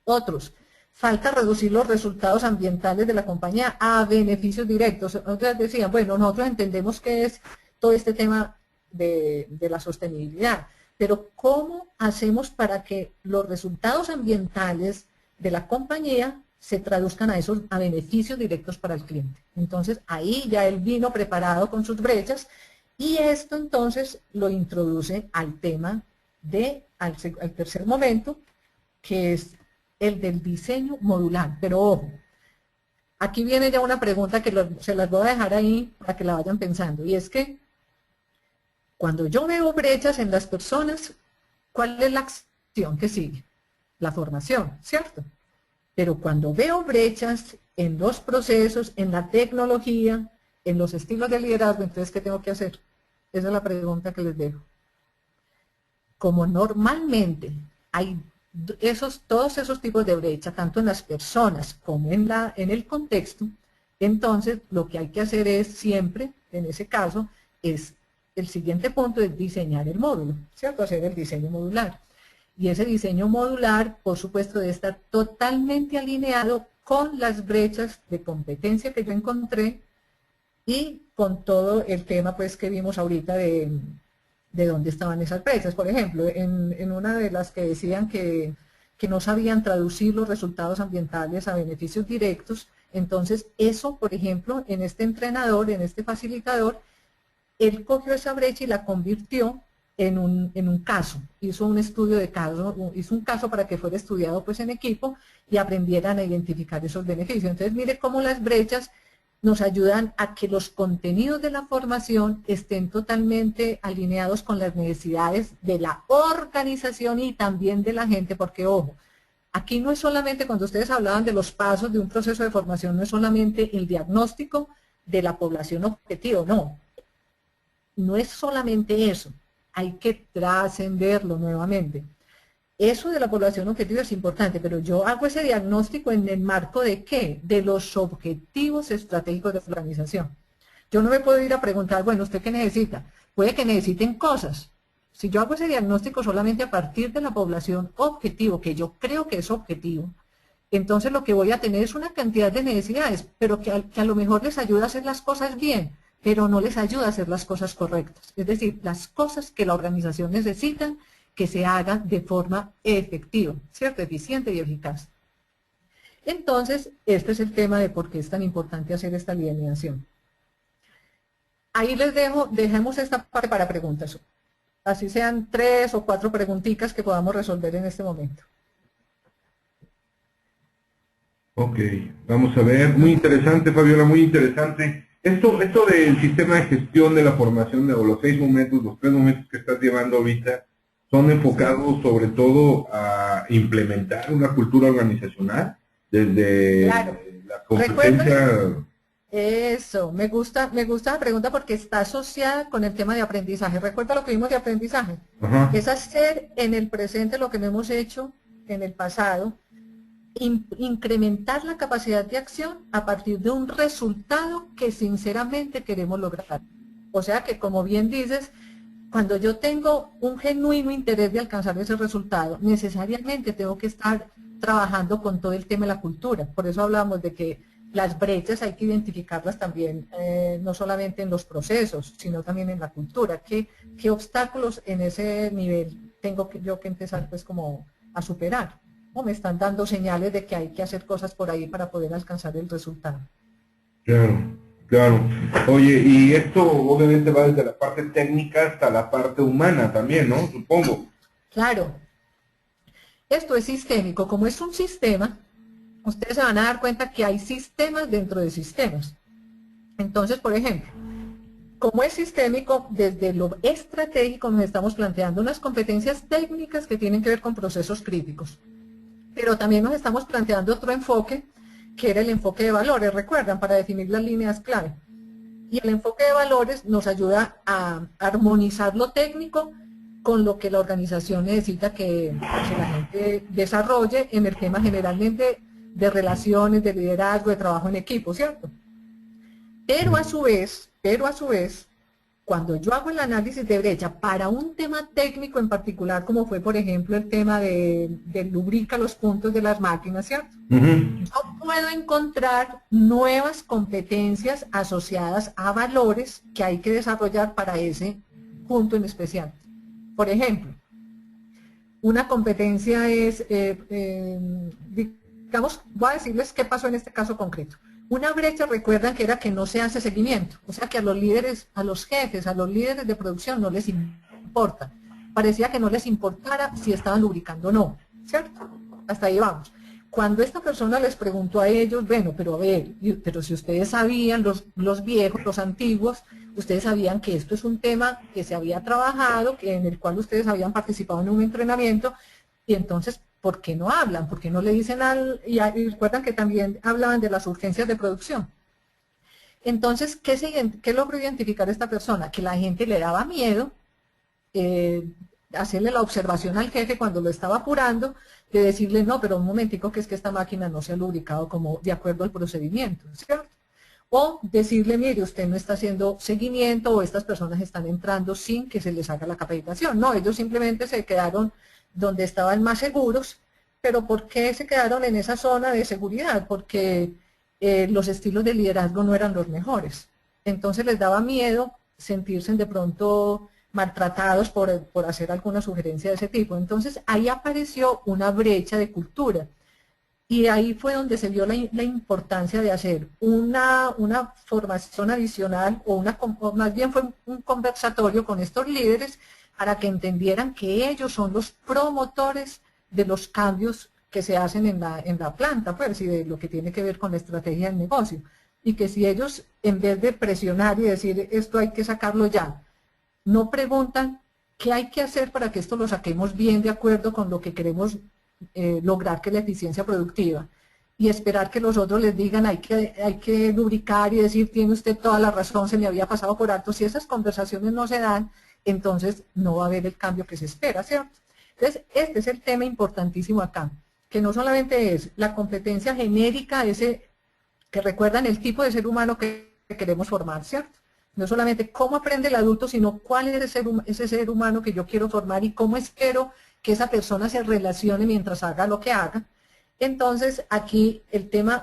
[SPEAKER 2] Otros, falta reducir los resultados ambientales de la compañía a beneficios directos. Otros decían, bueno, nosotros entendemos qué es todo este tema de la sostenibilidad, pero ¿cómo hacemos para que los resultados ambientales de la compañía se traduzcan a beneficios directos para el cliente? Entonces, ahí ya él vino preparado con sus brechas y esto entonces lo introduce al tema al tercer momento, que es el del diseño modular. Pero ojo, aquí viene ya una pregunta que se las voy a dejar ahí para que la vayan pensando, y es que cuando yo veo brechas en las personas, ¿cuál es la acción que sigue? La formación, ¿cierto? Pero cuando veo brechas en los procesos, en la tecnología, en los estilos de liderazgo, entonces, ¿qué tengo que hacer? Esa es la pregunta que les dejo. Como normalmente hay todos esos tipos de brecha, tanto en las personas como en el contexto, entonces lo que hay que hacer es siempre, en ese caso, es el siguiente punto es diseñar el módulo, ¿cierto? Hacer el diseño modular. Y ese diseño modular, por supuesto, debe estar totalmente alineado con las brechas de competencia que yo encontré y con todo el tema pues que vimos ahorita de dónde estaban esas brechas. Por ejemplo, en una de las que decían que no sabían traducir los resultados ambientales a beneficios directos, entonces eso, por ejemplo, en este entrenador, en este facilitador, él cogió esa brecha y la convirtió en un caso, hizo un estudio de caso, hizo un caso para que fuera estudiado pues en equipo y aprendieran a identificar esos beneficios. Entonces mire cómo las brechas nos ayudan a que los contenidos de la formación estén totalmente alineados con las necesidades de la organización y también de la gente, porque ojo, aquí no es solamente, cuando ustedes hablaban de los pasos de un proceso de formación, no es solamente el diagnóstico de la población objetivo, no, no es solamente eso, hay que trascenderlo nuevamente. Eso de la población objetivo es importante, pero yo hago ese diagnóstico en el marco de ¿qué? De los objetivos estratégicos de la organización. Yo no me puedo ir a preguntar, bueno, ¿usted qué necesita? Puede que necesiten cosas. Si yo hago ese diagnóstico solamente a partir de la población objetivo, que yo creo que es objetivo, entonces lo que voy a tener es una cantidad de necesidades, pero que a lo mejor les ayuda a hacer las cosas bien, pero no les ayuda a hacer las cosas correctas. Es decir, las cosas que la organización necesita que se hagan de forma efectiva, ¿cierto? Eficiente y eficaz. Entonces, este es el tema de por qué es tan importante hacer esta alineación. Ahí les dejo, dejemos esta parte para preguntas. Así sean 3 o 4 preguntitas que podamos resolver en este momento.
[SPEAKER 1] Ok, vamos a ver. Muy interesante, Fabiola, muy interesante. Esto del sistema de gestión de la formación, de los 6 momentos, los 3 momentos que estás llevando ahorita, son enfocados sobre todo a implementar una cultura organizacional desde
[SPEAKER 2] claro.
[SPEAKER 1] la competencia.
[SPEAKER 2] Eso, me gusta la pregunta porque está asociada con el tema de aprendizaje. ¿Recuerda lo que vimos de aprendizaje?
[SPEAKER 1] Ajá.
[SPEAKER 2] Es hacer en el presente lo que no hemos hecho en el pasado, incrementar la capacidad de acción a partir de un resultado que sinceramente queremos lograr. O sea que, como bien dices, cuando yo tengo un genuino interés de alcanzar ese resultado, necesariamente tengo que estar trabajando con todo el tema de la cultura. Por eso hablamos de que las brechas hay que identificarlas también, no solamente en los procesos, sino también en la cultura. ¿Qué obstáculos en ese nivel tengo yo que empezar pues como a superar? ¿O me están dando señales de que hay que hacer cosas por ahí para poder alcanzar el resultado?
[SPEAKER 1] Claro, claro. Oye, y esto obviamente va desde la parte técnica hasta la parte humana también, ¿no? Supongo.
[SPEAKER 2] Claro. Esto es sistémico. Como es un sistema, ustedes se van a dar cuenta que hay sistemas dentro de sistemas. Entonces, por ejemplo, como es sistémico, desde lo estratégico nos estamos planteando unas competencias técnicas que tienen que ver con procesos críticos. Pero también nos estamos planteando otro enfoque, que era el enfoque de valores, recuerdan, para definir las líneas clave. Y el enfoque de valores nos ayuda a armonizar lo técnico con lo que la organización necesita que la gente desarrolle en el tema generalmente de relaciones, de liderazgo, de trabajo en equipo, ¿cierto? Pero a su vez, cuando yo hago el análisis de brecha para un tema técnico en particular, como fue, por ejemplo, el tema de lubrica los puntos de las máquinas, ¿cierto? Yo puedo encontrar nuevas competencias asociadas a valores que hay que desarrollar para ese punto en especial. Por ejemplo, una competencia es, digamos, voy a decirles qué pasó en este caso concreto. Una brecha, recuerdan que era que no se hace seguimiento, o sea que a los líderes, a los jefes, a los líderes de producción no les importa. Parecía que no les importara si estaban lubricando o no, ¿cierto? Hasta ahí vamos. cuando esta persona les preguntó a ellos, bueno, pero a ver, pero si ustedes sabían, los viejos, los antiguos, ustedes sabían que esto es un tema que se había trabajado, que en el cual ustedes habían participado en un entrenamiento, y entonces, ¿por qué no hablan? ¿Por qué no le dicen y recuerdan que también hablaban de las urgencias de producción? Entonces, ¿qué logró identificar esta persona? Que la gente le daba miedo hacerle la observación al jefe cuando lo estaba apurando, de decirle, no, pero un momentico, que es que esta máquina no se ha lubricado como de acuerdo al procedimiento, ¿cierto? O decirle, mire, usted no está haciendo seguimiento o estas personas están entrando sin que se les haga la capacitación. No, ellos simplemente se quedaron donde estaban más seguros, pero ¿por qué se quedaron en esa zona de seguridad? Porque los estilos de liderazgo no eran los mejores. Entonces les daba miedo sentirse de pronto maltratados por hacer alguna sugerencia de ese tipo. Entonces ahí apareció una brecha de cultura. Y ahí fue donde se vio la importancia de hacer una formación adicional, o más bien fue un conversatorio con estos líderes para que entendieran que ellos son los promotores de los cambios que se hacen en la planta, pues, y de lo que tiene que ver con la estrategia del negocio. Y que si ellos, en vez de presionar y decir, esto hay que sacarlo ya, no preguntan qué hay que hacer para que esto lo saquemos bien de acuerdo con lo que queremos lograr, que es la eficiencia productiva, y esperar que los otros les digan hay que lubricar y decir tiene usted toda la razón, se me había pasado por alto. Si esas conversaciones no se dan, entonces no va a haber el cambio que se espera, ¿cierto? Entonces este es el tema importantísimo acá, que no solamente es la competencia genérica, que recuerdan el tipo de ser humano que queremos formar, ¿cierto? No solamente cómo aprende el adulto, sino cuál es ese ser humano que yo quiero formar y cómo espero que esa persona se relacione mientras haga lo que haga. Entonces, aquí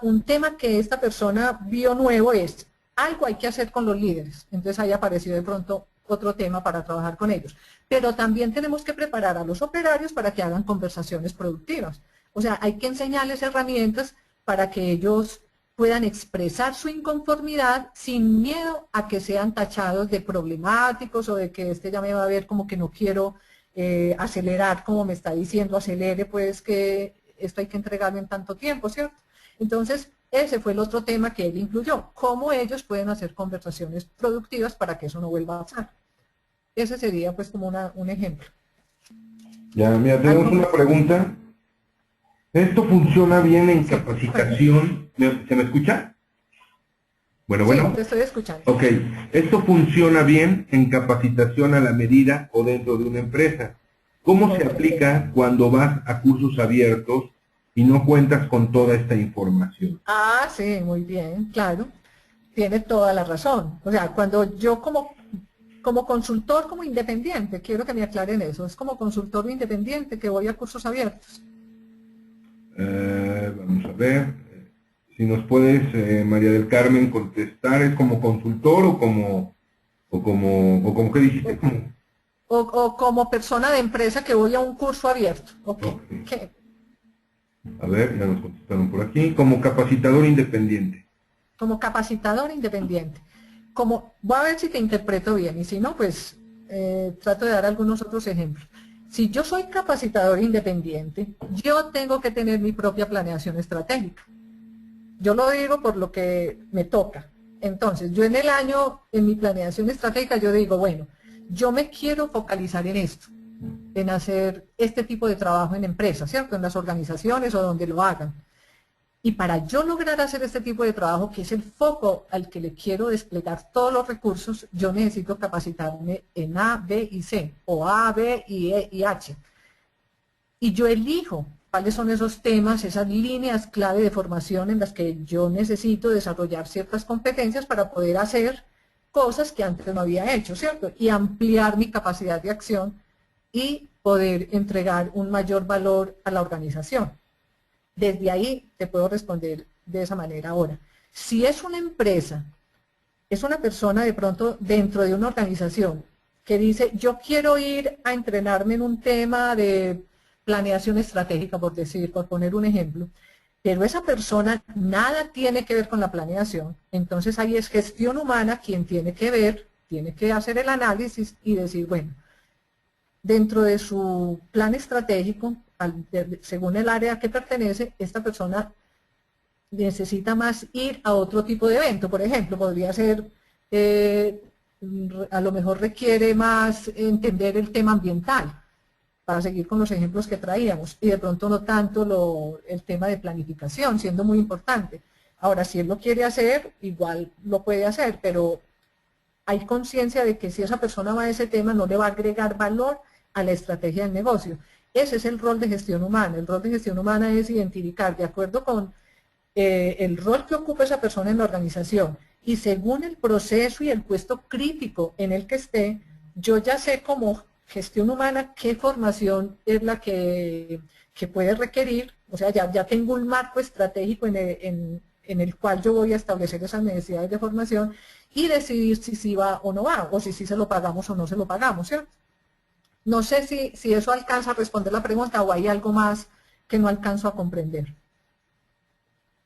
[SPEAKER 2] un tema que esta persona vio nuevo es, algo hay que hacer con los líderes. Entonces, ahí apareció de pronto otro tema para trabajar con ellos. Pero también tenemos que preparar a los operarios para que hagan conversaciones productivas. O sea, hay que enseñarles herramientas para que ellos puedan expresar su inconformidad sin miedo a que sean tachados de problemáticos o de que ya me va a ver como que no quiero acelerar, como me está diciendo, acelere, pues que esto hay que entregarlo en tanto tiempo, ¿cierto? Entonces, ese fue el otro tema que él incluyó, cómo ellos pueden hacer conversaciones productivas para que eso no vuelva a pasar. Ese sería pues como un ejemplo.
[SPEAKER 1] Ya, mira, tenemos una pregunta. ¿Esto funciona bien en capacitación? ¿Se me escucha? Bueno,
[SPEAKER 2] sí, te estoy escuchando.
[SPEAKER 1] Ok, esto funciona bien en capacitación a la medida o dentro de una empresa. ¿Cómo se aplica cuando vas a cursos abiertos y no cuentas con toda esta información?
[SPEAKER 2] Ah, sí, muy bien, claro. Tiene toda la razón. O sea, cuando yo como consultor, como independiente, quiero que me aclaren eso, es como consultor independiente que voy a cursos abiertos.
[SPEAKER 1] Vamos a ver, si nos puedes, María del Carmen, contestar, ¿es como consultor o como qué dijiste?
[SPEAKER 2] O como persona de empresa que voy a un curso abierto.
[SPEAKER 1] Okay.
[SPEAKER 2] ¿Qué?
[SPEAKER 1] A ver, ya nos contestaron por aquí, como capacitador independiente.
[SPEAKER 2] Como capacitador independiente. Voy a ver si te interpreto bien, y si no, pues trato de dar algunos otros ejemplos. Si yo soy capacitador independiente, yo tengo que tener mi propia planeación estratégica. Yo lo digo por lo que me toca. Entonces, yo en mi planeación estratégica, yo digo, bueno, yo me quiero focalizar en esto, en hacer este tipo de trabajo en empresas, ¿cierto? En las organizaciones o donde lo hagan. Y para yo lograr hacer este tipo de trabajo, que es el foco al que le quiero desplegar todos los recursos, yo necesito capacitarme en A, B y C, o A, B y E y H. Y yo elijo cuáles son esos temas, esas líneas clave de formación en las que yo necesito desarrollar ciertas competencias para poder hacer cosas que antes no había hecho, ¿cierto? Y ampliar mi capacidad de acción y poder entregar un mayor valor a la organización. Desde ahí te puedo responder de esa manera. Ahora, si es una empresa, es una persona de pronto dentro de una organización que dice, yo quiero ir a entrenarme en un tema de planeación estratégica, por poner un ejemplo, pero esa persona nada tiene que ver con la planeación, entonces ahí es gestión humana quien tiene que ver, tiene que hacer el análisis y decir, bueno, dentro de su plan estratégico, según el área a que pertenece, esta persona necesita más ir a otro tipo de evento. Por ejemplo, podría ser, a lo mejor requiere más entender el tema ambiental, para seguir con los ejemplos que traíamos, y de pronto no tanto el tema de planificación, siendo muy importante. Ahora, si él lo quiere hacer, igual lo puede hacer, pero hay conciencia de que si esa persona va a ese tema, no le va a agregar valor a la estrategia del negocio. Ese es el rol de gestión humana. El rol de gestión humana es identificar, de acuerdo con el rol que ocupa esa persona en la organización, y según el proceso y el puesto crítico en el que esté, yo ya sé como gestión humana qué formación es la que puede requerir. O sea, ya tengo un marco estratégico en el cual yo voy a establecer esas necesidades de formación y decidir si sí va o no va, o si sí se lo pagamos o no se lo pagamos, ¿cierto? No sé si eso alcanza a responder la pregunta o hay algo más que no alcanzo a comprender.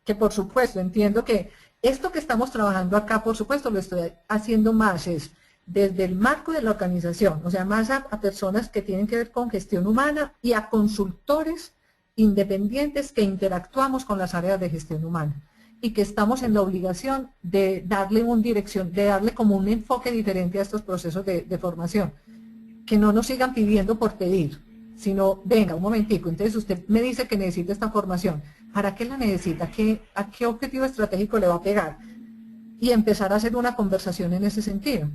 [SPEAKER 2] Que por supuesto, entiendo que esto que estamos trabajando acá, por supuesto, lo estoy haciendo más es desde el marco de la organización, o sea, más a personas que tienen que ver con gestión humana y a consultores independientes que interactuamos con las áreas de gestión humana y que estamos en la obligación de darle una dirección, de darle como un enfoque diferente a estos procesos de formación, que no nos sigan pidiendo por pedir, sino, venga, un momentico, entonces usted me dice que necesita esta formación, ¿para qué la necesita? ¿A qué objetivo estratégico le va a pegar? Y empezar a hacer una conversación en ese sentido.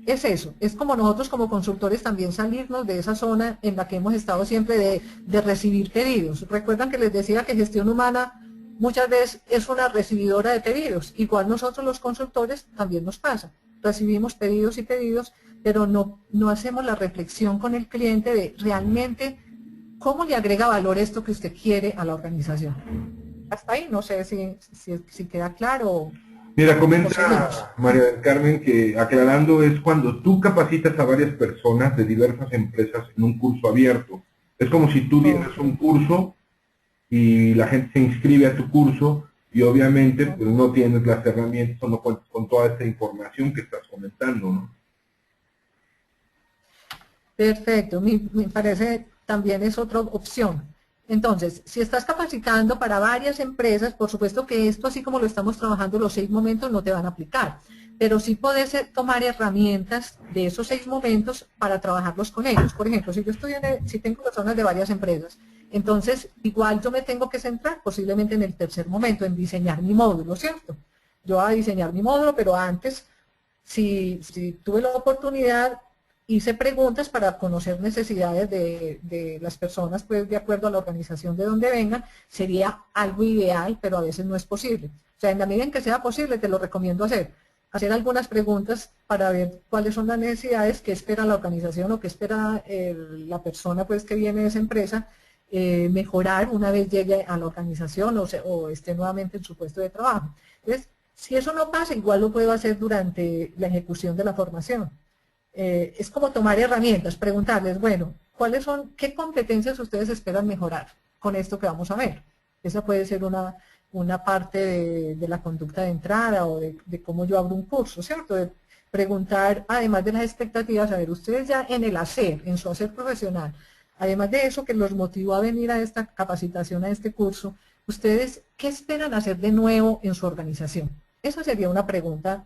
[SPEAKER 2] Es eso, es como nosotros como consultores también salirnos de esa zona en la que hemos estado siempre de recibir pedidos. Recuerdan que les decía que gestión humana muchas veces es una recibidora de pedidos, igual nosotros los consultores también nos pasa, recibimos pedidos y pedidos, pero no hacemos la reflexión con el cliente de realmente cómo le agrega valor esto que usted quiere a la organización. Hasta ahí, no sé si queda claro.
[SPEAKER 1] Mira, comenta María del Carmen que aclarando es cuando tú capacitas a varias personas de diversas empresas en un curso abierto. Es como si tú dieras un curso y la gente se inscribe a tu curso y obviamente pues no tienes las herramientas o no cuentas con toda esta información que estás comentando, ¿no?
[SPEAKER 2] Perfecto, me parece también es otra opción. Entonces, si estás capacitando para varias empresas, por supuesto que esto, así como lo estamos trabajando, los 6 momentos no te van a aplicar, pero sí puedes tomar herramientas de esos 6 momentos para trabajarlos con ellos. Por ejemplo, si yo si tengo personas de varias empresas, entonces igual yo me tengo que centrar posiblemente en el tercer momento, en diseñar mi módulo, ¿cierto? Yo voy a diseñar mi módulo, pero antes, si tuve la oportunidad, hice preguntas para conocer necesidades de las personas, pues de acuerdo a la organización de donde vengan, sería algo ideal, pero a veces no es posible. O sea, en la medida en que sea posible, te lo recomiendo hacer algunas preguntas para ver cuáles son las necesidades que espera la organización o que espera la persona pues que viene de esa empresa mejorar una vez llegue a la organización o esté nuevamente en su puesto de trabajo. Entonces, si eso no pasa, igual lo puedo hacer durante la ejecución de la formación. Es como tomar herramientas, preguntarles, bueno, qué competencias ustedes esperan mejorar con esto que vamos a ver? Esa puede ser una parte de la conducta de entrada o de cómo yo abro un curso, ¿cierto? De preguntar, además de las expectativas, a ver, ustedes ya en el hacer, en su hacer profesional, además de eso que los motivó a venir a esta capacitación, a este curso, ustedes, ¿qué esperan hacer de nuevo en su organización? Esa sería una pregunta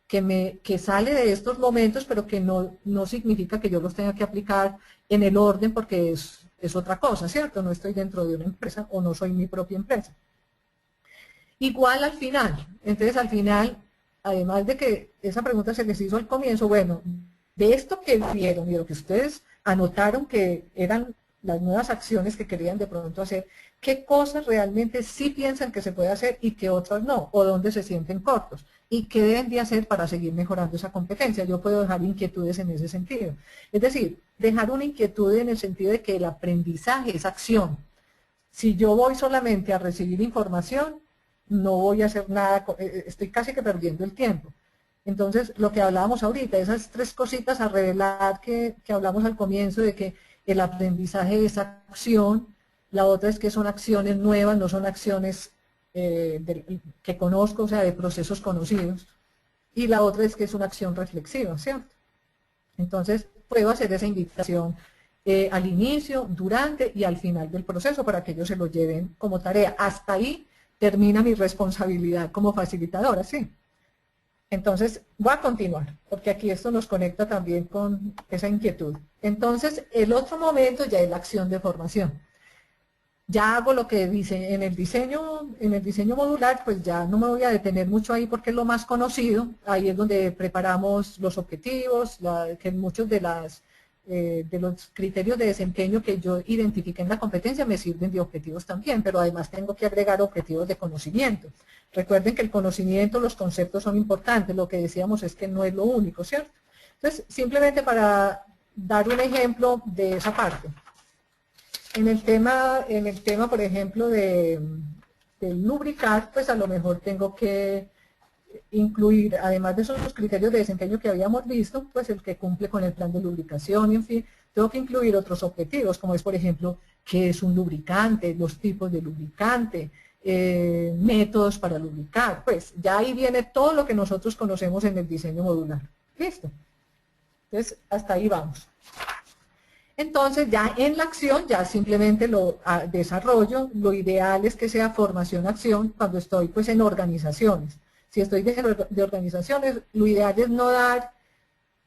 [SPEAKER 2] que sale de estos momentos, pero que no significa que yo los tenga que aplicar en el orden porque es otra cosa, ¿cierto? No estoy dentro de una empresa o no soy mi propia empresa. Igual al final, entonces al final, además de que esa pregunta se les hizo al comienzo, bueno, de esto que vieron y de lo que ustedes anotaron que eran las nuevas acciones que querían de pronto hacer, qué cosas realmente sí piensan que se puede hacer y qué otras no, o dónde se sienten cortos, y qué deben de hacer para seguir mejorando esa competencia. Yo puedo dejar inquietudes en ese sentido. Es decir, dejar una inquietud en el sentido de que el aprendizaje es acción. Si yo voy solamente a recibir información, no voy a hacer nada, estoy casi que perdiendo el tiempo. Entonces, lo que hablábamos ahorita, esas 3 cositas a revelar que hablamos al comienzo de que el aprendizaje es acción, la otra es que son acciones nuevas, no son acciones que conozco, o sea, de procesos conocidos, y la otra es que es una acción reflexiva, ¿cierto? Entonces, puedo hacer esa invitación al inicio, durante y al final del proceso para que ellos se lo lleven como tarea. Hasta ahí termina mi responsabilidad como facilitadora, ¿sí? Entonces, voy a continuar, porque aquí esto nos conecta también con esa inquietud. Entonces, el otro momento ya es la acción de formación. Ya hago lo que dice en el diseño modular, pues ya no me voy a detener mucho ahí porque es lo más conocido. Ahí es donde preparamos los objetivos, que muchos de los criterios de desempeño que yo identifique en la competencia me sirven de objetivos también, pero además tengo que agregar objetivos de conocimiento. Recuerden que el conocimiento, los conceptos son importantes, lo que decíamos es que no es lo único, ¿cierto? Entonces, simplemente para dar un ejemplo de esa parte. En el tema, por ejemplo, del lubricar, pues a lo mejor tengo que incluir, además de esos criterios de desempeño que habíamos visto, pues el que cumple con el plan de lubricación, y en fin, tengo que incluir otros objetivos, como es, por ejemplo, qué es un lubricante, los tipos de lubricante, métodos para lubricar, pues ya ahí viene todo lo que nosotros conocemos en el diseño modular. ¿Listo? Entonces, hasta ahí vamos. Entonces, ya en la acción, ya simplemente lo desarrollo. Lo ideal es que sea formación-acción cuando estoy pues en organizaciones. Si estoy de organizaciones, lo ideal es no dar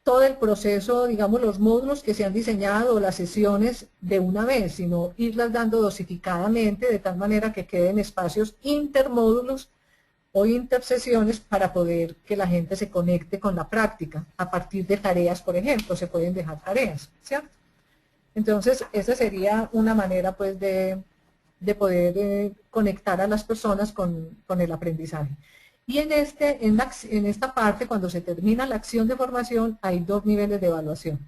[SPEAKER 2] todo el proceso, digamos, los módulos que se han diseñado o las sesiones de una vez, sino irlas dando dosificadamente de tal manera que queden espacios intermódulos o intersesiones para poder que la gente se conecte con la práctica. A partir de tareas, por ejemplo, se pueden dejar tareas, ¿cierto? Entonces, esa sería una manera pues de poder conectar a las personas con el aprendizaje. Y en esta parte, cuando se termina la acción de formación, hay dos niveles de evaluación.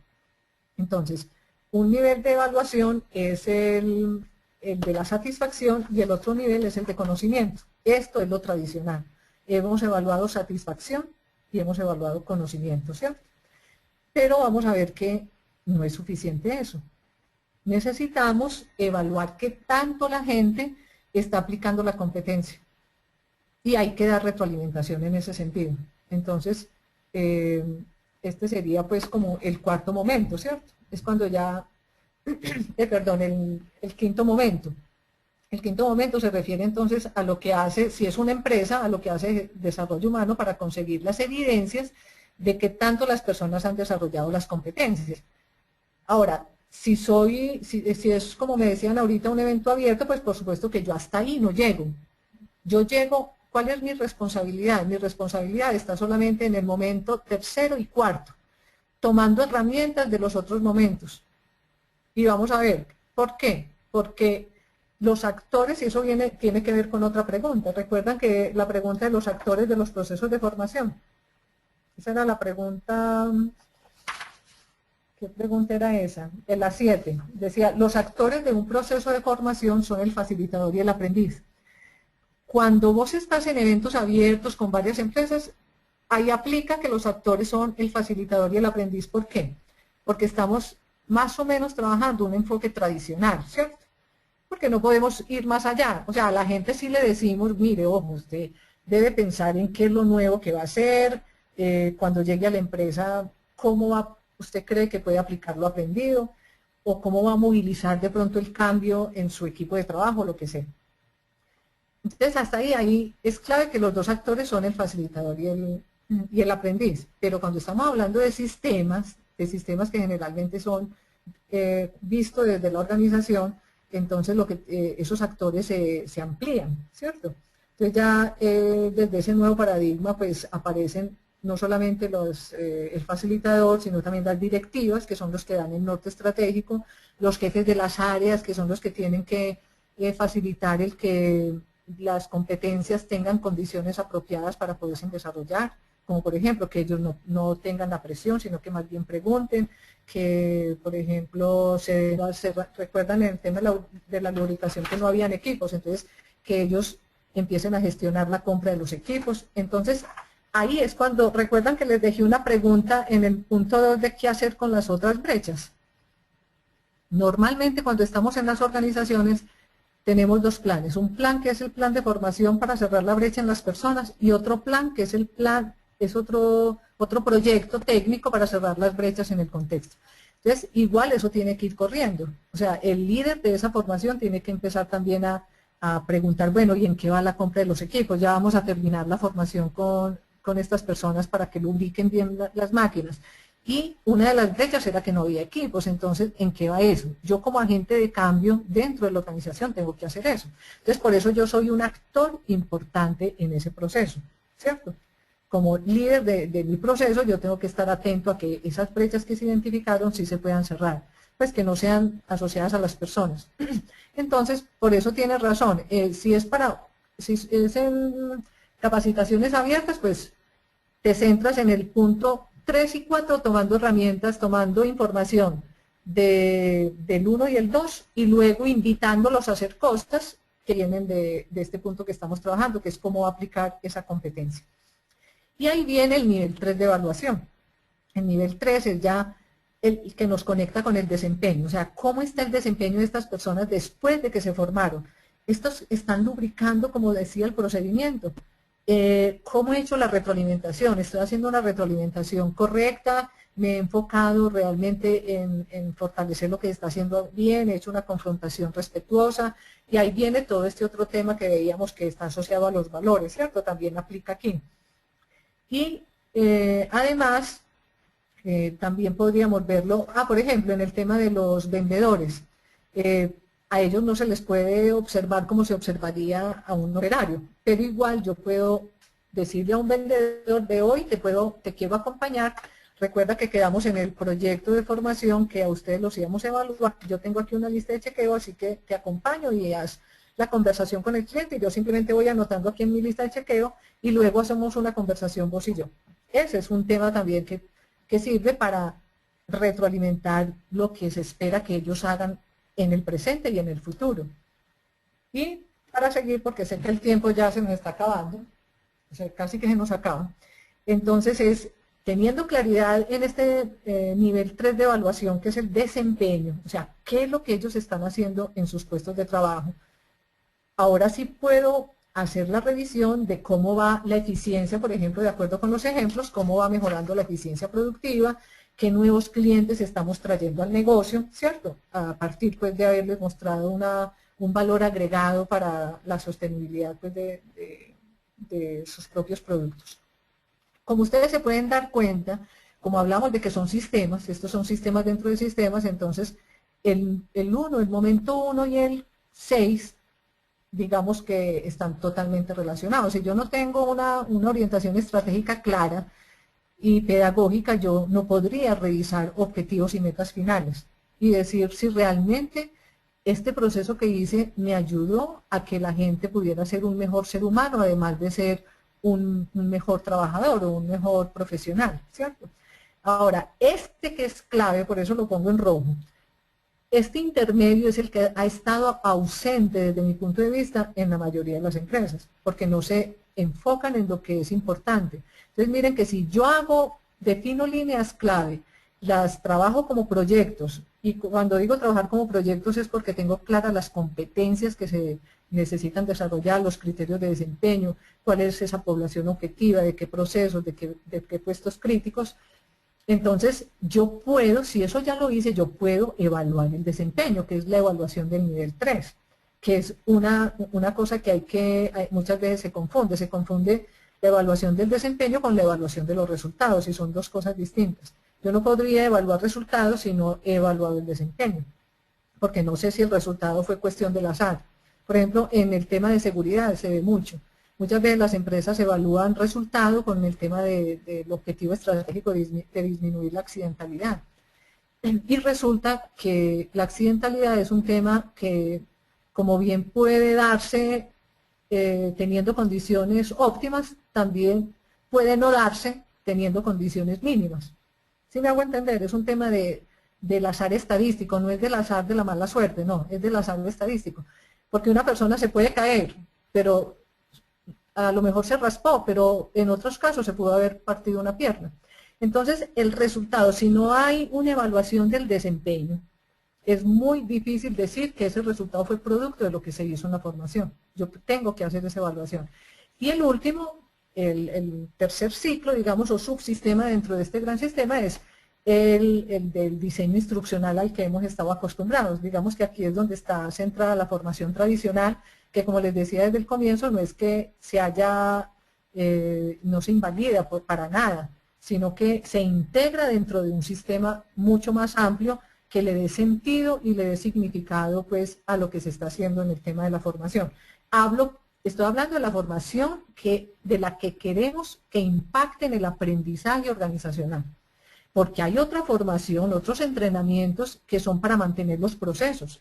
[SPEAKER 2] Entonces, un nivel de evaluación es el de la satisfacción y el otro nivel es el de conocimiento. Esto es lo tradicional. Hemos evaluado satisfacción y hemos evaluado conocimiento, ¿cierto? Pero vamos a ver que no es suficiente eso. Necesitamos evaluar qué tanto la gente está aplicando la competencia. Y hay que dar retroalimentación en ese sentido. Entonces, este sería pues como el cuarto momento, ¿cierto? Es cuando ya, perdón, el quinto momento. El quinto momento se refiere entonces a lo que hace, si es una empresa, a lo que hace desarrollo humano para conseguir las evidencias de que tanto las personas han desarrollado las competencias. Ahora, si es como me decían ahorita un evento abierto, pues por supuesto que yo hasta ahí no llego. Yo llego, ¿cuál es mi responsabilidad? Mi responsabilidad está solamente en el momento tercero y cuarto, tomando herramientas de los otros momentos. Y vamos a ver, ¿por qué? Porque los actores, y eso tiene que ver con otra pregunta. ¿Recuerdan que la pregunta de los actores de los procesos de formación? Esa era la pregunta. ¿Qué pregunta era esa? En la 7. Decía, los actores de un proceso de formación son el facilitador y el aprendiz. Cuando vos estás en eventos abiertos con varias empresas, ahí aplica que los actores son el facilitador y el aprendiz. ¿Por qué? Porque estamos más o menos trabajando un enfoque tradicional, ¿cierto? Porque no podemos ir más allá. O sea, a la gente sí le decimos, mire, ojo, usted debe pensar en qué es lo nuevo que va a hacer, cuando llegue a la empresa, cómo usted cree que puede aplicar lo aprendido, o cómo va a movilizar de pronto el cambio en su equipo de trabajo, lo que sea. Entonces, hasta ahí es clave que los dos actores son el facilitador y el aprendiz. Pero cuando estamos hablando de sistemas que generalmente son vistos desde la organización, entonces esos actores se amplían, ¿cierto? Entonces ya desde ese nuevo paradigma pues aparecen no solamente el facilitador, sino también las directivas, que son los que dan el norte estratégico, los jefes de las áreas, que son los que tienen que facilitar el que las competencias tengan condiciones apropiadas para poderse desarrollar, como por ejemplo que ellos no tengan la presión, sino que más bien pregunten, que por ejemplo se recuerdan en el tema de la lubricación que no habían equipos, entonces que ellos empiecen a gestionar la compra de los equipos. Entonces ahí es cuando, recuerdan que les dejé una pregunta en el punto 2 de qué hacer con las otras brechas. Normalmente cuando estamos en las organizaciones tenemos dos planes, un plan que es el plan de formación para cerrar la brecha en las personas y otro plan que es otro proyecto técnico para cerrar las brechas en el contexto. Entonces, igual eso tiene que ir corriendo. O sea, el líder de esa formación tiene que empezar también a preguntar, bueno, ¿y en qué va la compra de los equipos? Ya vamos a terminar la formación con estas personas para que lubriquen bien las máquinas. Y una de las brechas era que no había equipos, entonces, ¿en qué va eso? Yo como agente de cambio dentro de la organización tengo que hacer eso. Entonces, por eso yo soy un actor importante en ese proceso, ¿cierto? Como líder de mi proceso, yo tengo que estar atento a que esas brechas que se identificaron sí se puedan cerrar, pues que no sean asociadas a las personas. Entonces, por eso tienes razón, si es en capacitaciones abiertas, pues te centras en el punto 3 y 4 tomando herramientas, tomando información del 1 y el 2 y luego invitándolos a hacer cosas que vienen de este punto que estamos trabajando, que es cómo aplicar esa competencia. Y ahí viene el nivel 3 de evaluación. El nivel 3 es ya el que nos conecta con el desempeño, o sea, cómo está el desempeño de estas personas después de que se formaron. Estos están lubricando, como decía, el procedimiento. ¿Cómo he hecho la retroalimentación? ¿Estoy haciendo una retroalimentación correcta? ¿Me he enfocado realmente en fortalecer lo que está haciendo bien? ¿He hecho una confrontación respetuosa? Y ahí viene todo este otro tema que veíamos que está asociado a los valores, ¿cierto? También aplica aquí. Y además, también podríamos verlo, por ejemplo, en el tema de los vendedores. A ellos no se les puede observar como se observaría a un operario, pero igual yo puedo decirle a un vendedor de hoy, te quiero acompañar, recuerda que quedamos en el proyecto de formación que a ustedes los íbamos a evaluar, yo tengo aquí una lista de chequeo, así que te acompaño y haz la conversación con el cliente, y yo simplemente voy anotando aquí en mi lista de chequeo y luego hacemos una conversación vos y yo. Ese es un tema también que sirve para retroalimentar lo que se espera que ellos hagan en el presente y en el futuro. Y para seguir, porque sé que el tiempo ya se nos está acabando, o sea, casi que se nos acaba, entonces es teniendo claridad en este nivel 3 de evaluación, que es el desempeño, o sea, qué es lo que ellos están haciendo en sus puestos de trabajo. Ahora sí puedo hacer la revisión de cómo va la eficiencia, por ejemplo, de acuerdo con los ejemplos, cómo va mejorando la eficiencia productiva, qué nuevos clientes estamos trayendo al negocio, ¿cierto? A partir pues de haberles mostrado un valor agregado para la sostenibilidad pues, de sus propios productos. Como ustedes se pueden dar cuenta, como hablamos de que son sistemas, estos son sistemas dentro de sistemas, entonces el momento 1 y el 6, digamos que están totalmente relacionados. Si yo no tengo una orientación estratégica clara y pedagógica, yo no podría revisar objetivos y metas finales y decir si realmente este proceso que hice me ayudó a que la gente pudiera ser un mejor ser humano, además de ser un mejor trabajador o un mejor profesional, ¿cierto? Ahora, este que es clave, por eso lo pongo en rojo, este intermedio es el que ha estado ausente desde mi punto de vista en la mayoría de las empresas, porque no se enfocan en lo que es importante. Entonces miren que si yo defino líneas clave, las trabajo como proyectos, y cuando digo trabajar como proyectos es porque tengo claras las competencias que se necesitan desarrollar, los criterios de desempeño, cuál es esa población objetiva, de qué procesos, de qué puestos críticos. Entonces, yo puedo, si eso ya lo hice, yo puedo evaluar el desempeño, que es la evaluación del nivel 3, que es una cosa que muchas veces se confunde la evaluación del desempeño con la evaluación de los resultados, y son dos cosas distintas. Yo no podría evaluar resultados si no he evaluado el desempeño, porque no sé si el resultado fue cuestión del azar. Por ejemplo, en el tema de seguridad se ve mucho. Muchas veces las empresas evalúan resultado con el tema del objetivo estratégico de disminuir la accidentalidad. Y resulta que la accidentalidad es un tema que, como bien puede darse teniendo condiciones óptimas, también puede no darse teniendo condiciones mínimas. ¿Sí me hago entender? Es un tema del azar estadístico, no es del azar de la mala suerte, no, es del azar estadístico. Porque una persona se puede caer, pero a lo mejor se raspó, pero en otros casos se pudo haber partido una pierna. Entonces, el resultado, si no hay una evaluación del desempeño, es muy difícil decir que ese resultado fue producto de lo que se hizo en la formación. Yo tengo que hacer esa evaluación. Y el último, el tercer ciclo, digamos, o subsistema dentro de este gran sistema es el del diseño instruccional al que hemos estado acostumbrados. Digamos que aquí es donde está centrada la formación tradicional, que como les decía desde el comienzo, no es que se haya, no se invalida para nada, sino que se integra dentro de un sistema mucho más amplio que le dé sentido y le dé significado pues a lo que se está haciendo en el tema de la formación. Estoy hablando de la formación de la que queremos que impacte en el aprendizaje organizacional. Porque hay otra formación, otros entrenamientos que son para mantener los procesos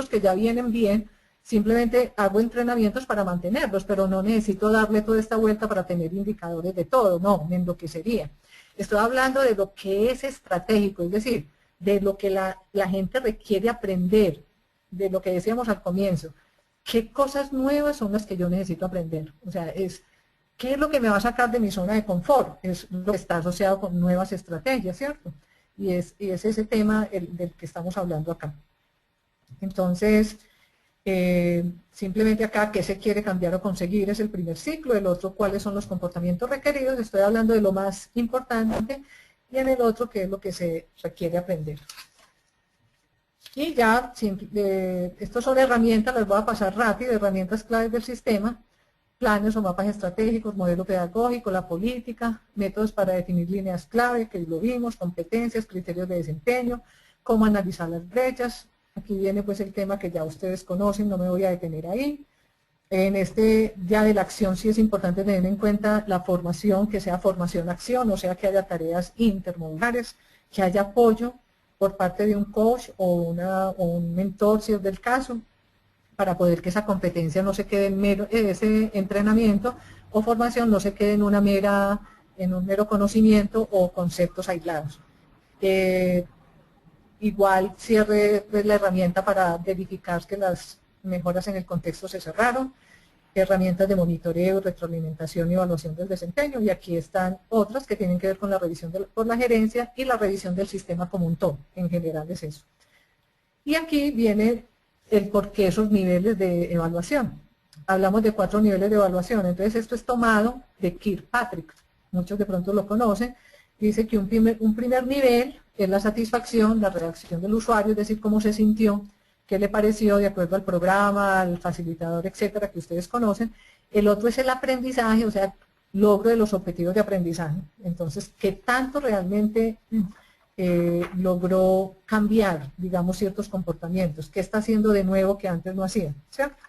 [SPEAKER 2] que ya vienen bien, simplemente hago entrenamientos para mantenerlos, pero no necesito darle toda esta vuelta para tener indicadores de todo, no, me enloquecería. Estoy hablando de lo que es estratégico, es decir, de lo que la gente requiere aprender, de lo que decíamos al comienzo. ¿Qué cosas nuevas son las que yo necesito aprender? O sea, ¿qué es lo que me va a sacar de mi zona de confort? Es lo que está asociado con nuevas estrategias, ¿cierto? Y es ese tema del que estamos hablando acá. Entonces, simplemente acá, ¿qué se quiere cambiar o conseguir? Es el primer ciclo. El otro, ¿cuáles son los comportamientos requeridos? Estoy hablando de lo más importante. Y en el otro, ¿qué es lo que se requiere aprender? Y ya, estas son herramientas, las voy a pasar rápido, herramientas claves del sistema, planes o mapas estratégicos, modelo pedagógico, la política, métodos para definir líneas clave, que lo vimos, competencias, criterios de desempeño, cómo analizar las brechas. Aquí viene pues el tema que ya ustedes conocen, no me voy a detener ahí. En ya de la acción sí es importante tener en cuenta la formación, que sea formación-acción, o sea que haya tareas intermodulares, que haya apoyo por parte de un coach o un mentor, si es del caso, para poder que esa competencia no se quede en ese entrenamiento o formación no se quede en un mero conocimiento o conceptos aislados. Igual cierre la herramienta para verificar que las mejoras en el contexto se cerraron, herramientas de monitoreo, retroalimentación y evaluación del desempeño, y aquí están otras que tienen que ver con la revisión por la gerencia y la revisión del sistema como un todo, en general es eso. Y aquí viene el por qué esos niveles de evaluación. Hablamos de 4 niveles de evaluación, entonces esto es tomado de Kirkpatrick, muchos de pronto lo conocen, dice que un primer nivel es la satisfacción, la reacción del usuario, es decir, cómo se sintió, qué le pareció de acuerdo al programa, al facilitador, etcétera, que ustedes conocen. El otro es el aprendizaje, o sea, logro de los objetivos de aprendizaje. Entonces, ¿qué tanto realmente logró cambiar, digamos, ciertos comportamientos? ¿Qué está haciendo de nuevo que antes no hacía? ¿Cierto?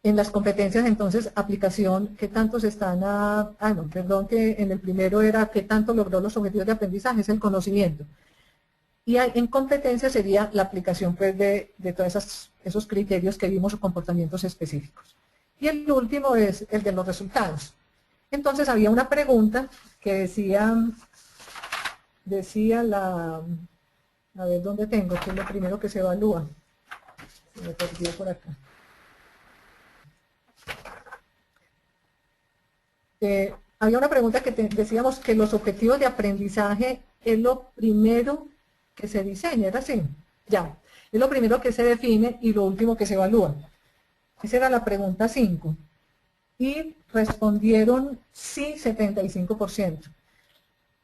[SPEAKER 2] En las competencias, entonces, aplicación, ¿qué tanto se están no, perdón, que en el primero era qué tanto logró los objetivos de aprendizaje, es el conocimiento. Y en competencia sería la aplicación pues, de todos esos criterios que vimos o comportamientos específicos. Y el último es el de los resultados. Entonces había una pregunta que decía a ver dónde tengo, que es lo primero que se evalúa. Se me perdió por acá. Había una pregunta que decíamos que los objetivos de aprendizaje es lo primero que se diseña, era así, ya, es lo primero que se define y lo último que se evalúa. Esa era la pregunta 5. Y respondieron sí 75%.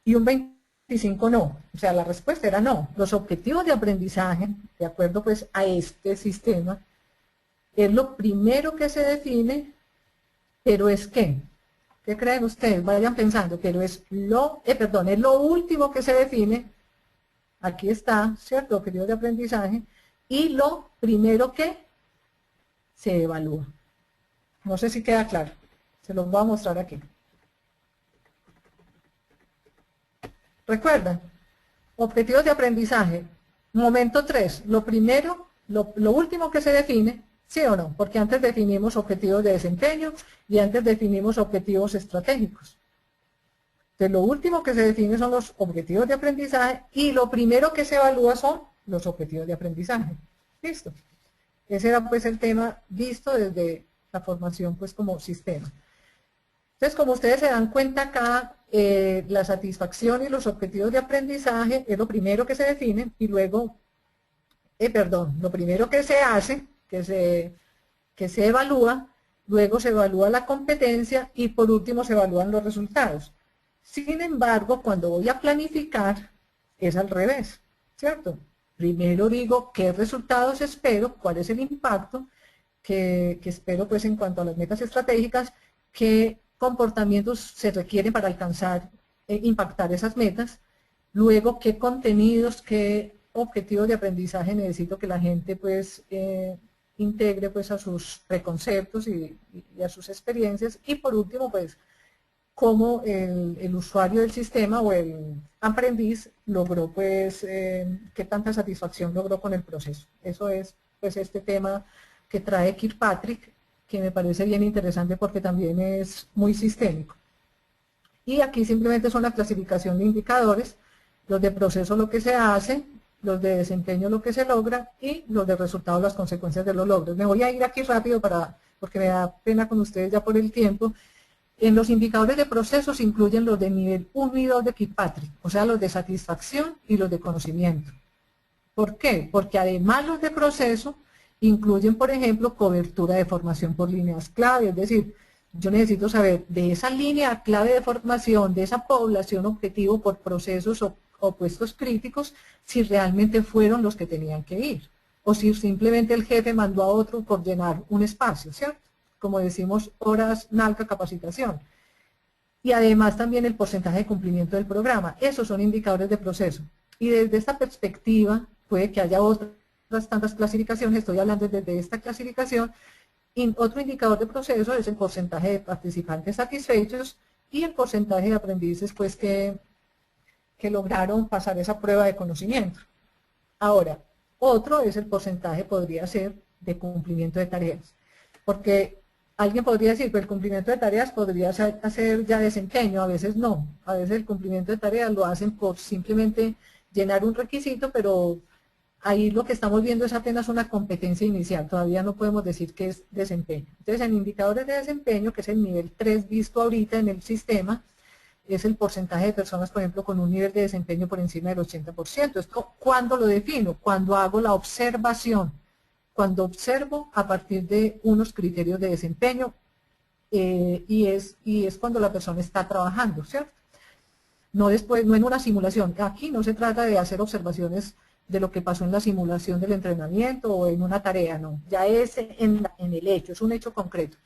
[SPEAKER 2] Y un 25% no. O sea, la respuesta era no. Los objetivos de aprendizaje, de acuerdo pues a este sistema, es lo primero que se define, pero es ¿qué creen ustedes? Vayan pensando, pero es es lo último que se define. Aquí está, ¿cierto? Objetivo de aprendizaje. Y lo primero que se evalúa. No sé si queda claro. Se los voy a mostrar aquí. Recuerdan, objetivos de aprendizaje. Momento 3. Lo primero, lo último que se define, ¿sí o no? Porque antes definimos objetivos de desempeño y antes definimos objetivos estratégicos. Entonces, lo último que se define son los objetivos de aprendizaje y lo primero que se evalúa son los objetivos de aprendizaje. ¿Listo? Ese era pues el tema visto desde la formación pues como sistema. Entonces, como ustedes se dan cuenta acá, la satisfacción y los objetivos de aprendizaje es lo primero que se define y luego, lo primero que se hace, que se evalúa, luego se evalúa la competencia y por último se evalúan los resultados. Sin embargo, cuando voy a planificar, es al revés, ¿cierto? Primero digo qué resultados espero, cuál es el impacto que espero pues en cuanto a las metas estratégicas, qué comportamientos se requieren para alcanzar, impactar esas metas, luego qué contenidos, qué objetivos de aprendizaje necesito que la gente pues integre pues a sus preconceptos y a sus experiencias, y por último pues cómo el usuario del sistema o el aprendiz logró pues qué tanta satisfacción logró con el proceso. Eso es pues este tema que trae Kirkpatrick, que me parece bien interesante porque también es muy sistémico. Y aquí simplemente son la clasificación de indicadores, los de proceso lo que se hace, los de desempeño lo que se logra y los de resultados las consecuencias de los logros. Me voy a ir aquí rápido porque me da pena con ustedes ya por el tiempo. En los indicadores de procesos incluyen los de nivel 1 y 2 de Kirkpatrick, o sea, los de satisfacción y los de conocimiento. ¿Por qué? Porque además los de proceso incluyen, por ejemplo, cobertura de formación por líneas clave, es decir, yo necesito saber de esa línea clave de formación, de esa población objetivo por procesos o puestos críticos, si realmente fueron los que tenían que ir, o si simplemente el jefe mandó a otro por llenar un espacio, ¿cierto? Como decimos, horas NALCA capacitación. Y además también el porcentaje de cumplimiento del programa. Esos son indicadores de proceso. Y desde esta perspectiva, puede que haya otras tantas clasificaciones, estoy hablando desde esta clasificación. Y otro indicador de proceso es el porcentaje de participantes satisfechos y el porcentaje de aprendices pues, que lograron pasar esa prueba de conocimiento. Ahora, otro es el porcentaje, podría ser, de cumplimiento de tareas. Porque alguien podría decir que el cumplimiento de tareas podría hacer ya desempeño, a veces no. A veces el cumplimiento de tareas lo hacen por simplemente llenar un requisito, pero ahí lo que estamos viendo es apenas una competencia inicial, todavía no podemos decir que es desempeño. Entonces, en indicadores de desempeño, que es el nivel 3 visto ahorita en el sistema, es el porcentaje de personas, por ejemplo, con un nivel de desempeño por encima del 80%. ¿Esto cuándo lo defino? Cuando hago la observación, cuando observo a partir de unos criterios de desempeño y es cuando la persona está trabajando, ¿cierto? No después, no en una simulación. Aquí no se trata de hacer observaciones de lo que pasó en la simulación del entrenamiento o en una tarea, no. Ya es en el hecho, es un hecho concreto.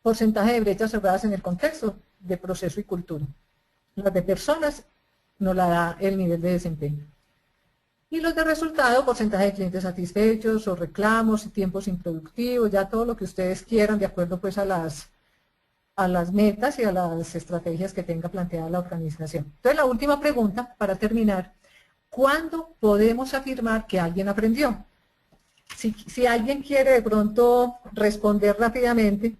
[SPEAKER 2] Porcentaje de brechas cerradas en el contexto de proceso y cultura. Las de personas nos la da el nivel de desempeño. Y los de resultado, porcentaje de clientes satisfechos o reclamos y tiempos improductivos, ya todo lo que ustedes quieran de acuerdo pues a las metas y a las estrategias que tenga planteada la organización. Entonces la última pregunta para terminar, ¿cuándo podemos afirmar que alguien aprendió? Si alguien quiere de pronto responder rápidamente,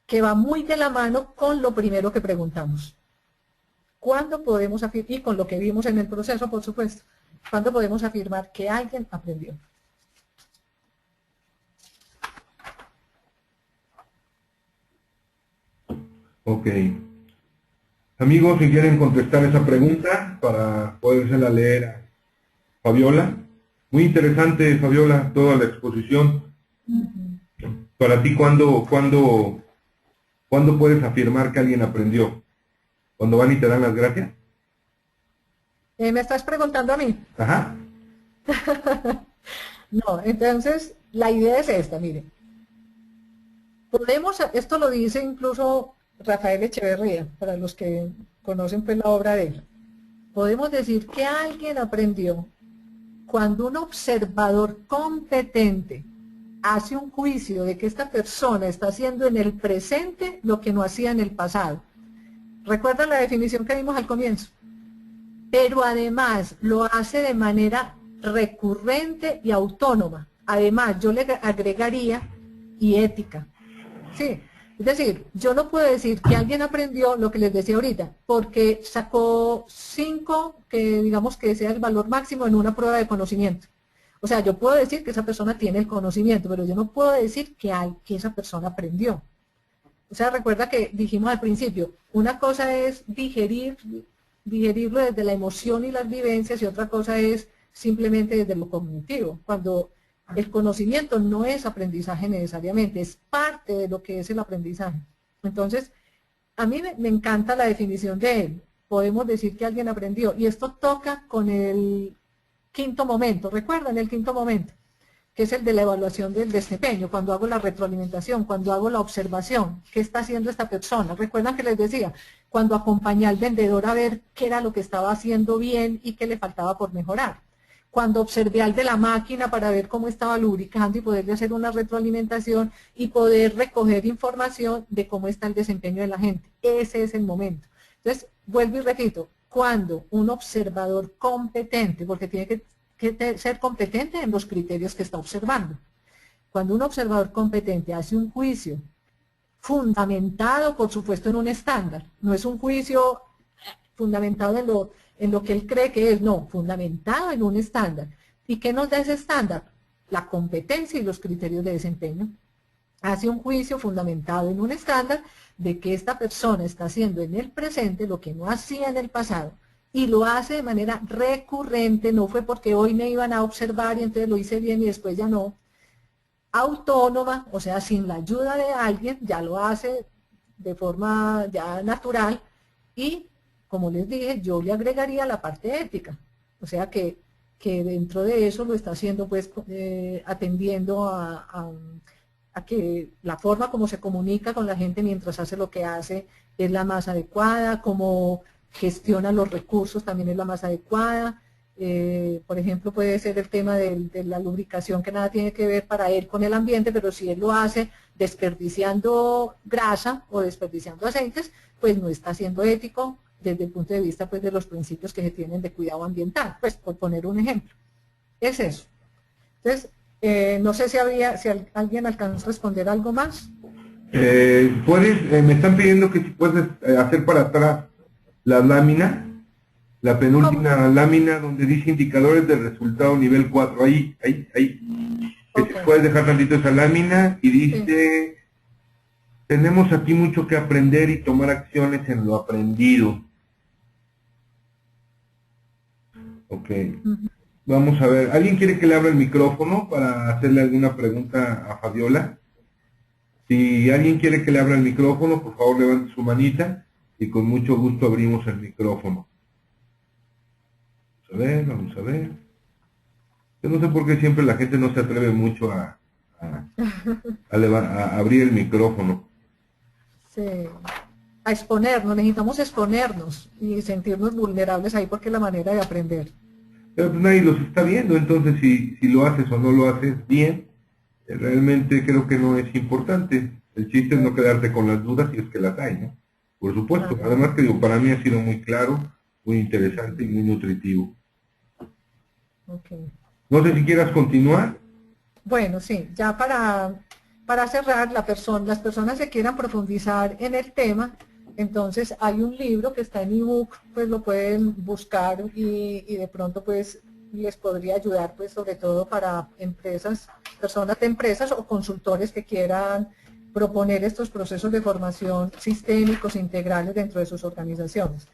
[SPEAKER 2] que va muy de la mano con lo primero que preguntamos. ¿Cuándo podemos afirmar, y con lo que vimos en el proceso, por supuesto, cuándo podemos afirmar que alguien aprendió?
[SPEAKER 1] Ok. Amigos, si quieren contestar esa pregunta para podérsela leer a Fabiola. Muy interesante, Fabiola, toda la exposición. Para ti, ¿cuándo puedes afirmar que alguien aprendió? ¿Cuando van y te dan las gracias?
[SPEAKER 2] ¿Me estás preguntando a mí?
[SPEAKER 1] Ajá.
[SPEAKER 2] No, entonces la idea es esta, miren. Esto lo dice incluso Rafael Echeverría, para los que conocen pues la obra de él. Podemos decir que alguien aprendió cuando un observador competente hace un juicio de que esta persona está haciendo en el presente lo que no hacía en el pasado. ¿Recuerdan la definición que vimos al comienzo? Pero además lo hace de manera recurrente y autónoma. Además, yo le agregaría y ética. Sí, es decir, yo no puedo decir que alguien aprendió lo que les decía ahorita, porque sacó 5, que digamos que sea el valor máximo en una prueba de conocimiento. O sea, yo puedo decir que esa persona tiene el conocimiento, pero yo no puedo decir que esa persona aprendió. O sea, recuerda que dijimos al principio, una cosa es digerirlo desde la emoción y las vivencias y otra cosa es simplemente desde lo cognitivo. Cuando el conocimiento no es aprendizaje necesariamente, es parte de lo que es el aprendizaje. Entonces, a mí me encanta la definición de él. Podemos decir que alguien aprendió. Y esto toca con el quinto momento. ¿Recuerdan el quinto momento? Que es el de la evaluación del desempeño, cuando hago la retroalimentación, cuando hago la observación, ¿qué está haciendo esta persona? Recuerdan que les decía, cuando acompañé al vendedor a ver qué era lo que estaba haciendo bien y qué le faltaba por mejorar. Cuando observé al de la máquina para ver cómo estaba lubricando y poderle hacer una retroalimentación y poder recoger información de cómo está el desempeño de la gente. Ese es el momento. Entonces, vuelvo y repito, cuando un observador competente, porque tiene que ser competente en los criterios que está observando. Cuando un observador competente hace un juicio fundamentado, por supuesto, en un estándar, no es un juicio fundamentado en lo que él cree que es, no, fundamentado en un estándar. ¿Y qué nos da ese estándar? La competencia y los criterios de desempeño. Hace un juicio fundamentado en un estándar de que esta persona está haciendo en el presente lo que no hacía en el pasado, y lo hace de manera recurrente, no fue porque hoy me iban a observar y entonces lo hice bien y después ya no. Autónoma, o sea, sin la ayuda de alguien, ya lo hace de forma ya natural, y como les dije, yo le agregaría la parte ética, o sea que dentro de eso lo está haciendo pues atendiendo a que la forma como se comunica con la gente mientras hace lo que hace es la más adecuada, como gestiona los recursos también es la más adecuada. Por ejemplo, puede ser el tema de la lubricación, que nada tiene que ver para él con el ambiente, pero si él lo hace desperdiciando grasa o desperdiciando aceites, pues no está siendo ético desde el punto de vista pues de los principios que se tienen de cuidado ambiental, pues por poner un ejemplo. Es eso. Entonces, no sé si alguien alcanzó a responder algo más.
[SPEAKER 1] Me están pidiendo que si puedes hacer para atrás la lámina, la penúltima
[SPEAKER 2] ¿Cómo?
[SPEAKER 1] lámina donde dice indicadores del resultado nivel 4, ahí. Que
[SPEAKER 2] Okay.
[SPEAKER 1] si puedes dejar tantito esa lámina y dice,
[SPEAKER 2] Sí.
[SPEAKER 1] tenemos aquí mucho que aprender y tomar acciones en lo aprendido. Ok.
[SPEAKER 2] Uh-huh.
[SPEAKER 1] Vamos a ver, ¿alguien quiere que le abra el micrófono para hacerle alguna pregunta a Fabiola? Si alguien quiere que le abra el micrófono, por favor levante su manita y con mucho gusto abrimos el micrófono. Vamos a ver. Yo no sé por qué siempre la gente no se atreve mucho a abrir el micrófono.
[SPEAKER 2] Sí. A exponernos, necesitamos exponernos y sentirnos vulnerables ahí porque es la manera de aprender.
[SPEAKER 1] Pero pues nadie los está viendo, entonces si lo haces o no lo haces bien, realmente creo que no es importante. El chiste es no quedarte con las dudas si es que las hay, ¿no? Por supuesto.
[SPEAKER 2] Ajá.
[SPEAKER 1] Además que digo, para mí ha sido muy claro, muy interesante y muy nutritivo.
[SPEAKER 2] Okay.
[SPEAKER 1] No sé si quieras continuar.
[SPEAKER 2] Bueno, sí, ya para cerrar, las personas que quieran profundizar en el tema, entonces hay un libro que está en ebook, pues lo pueden buscar y de pronto pues les podría ayudar pues sobre todo para empresas, personas de empresas o consultores que quieran proponer estos procesos de formación sistémicos integrales dentro de sus organizaciones.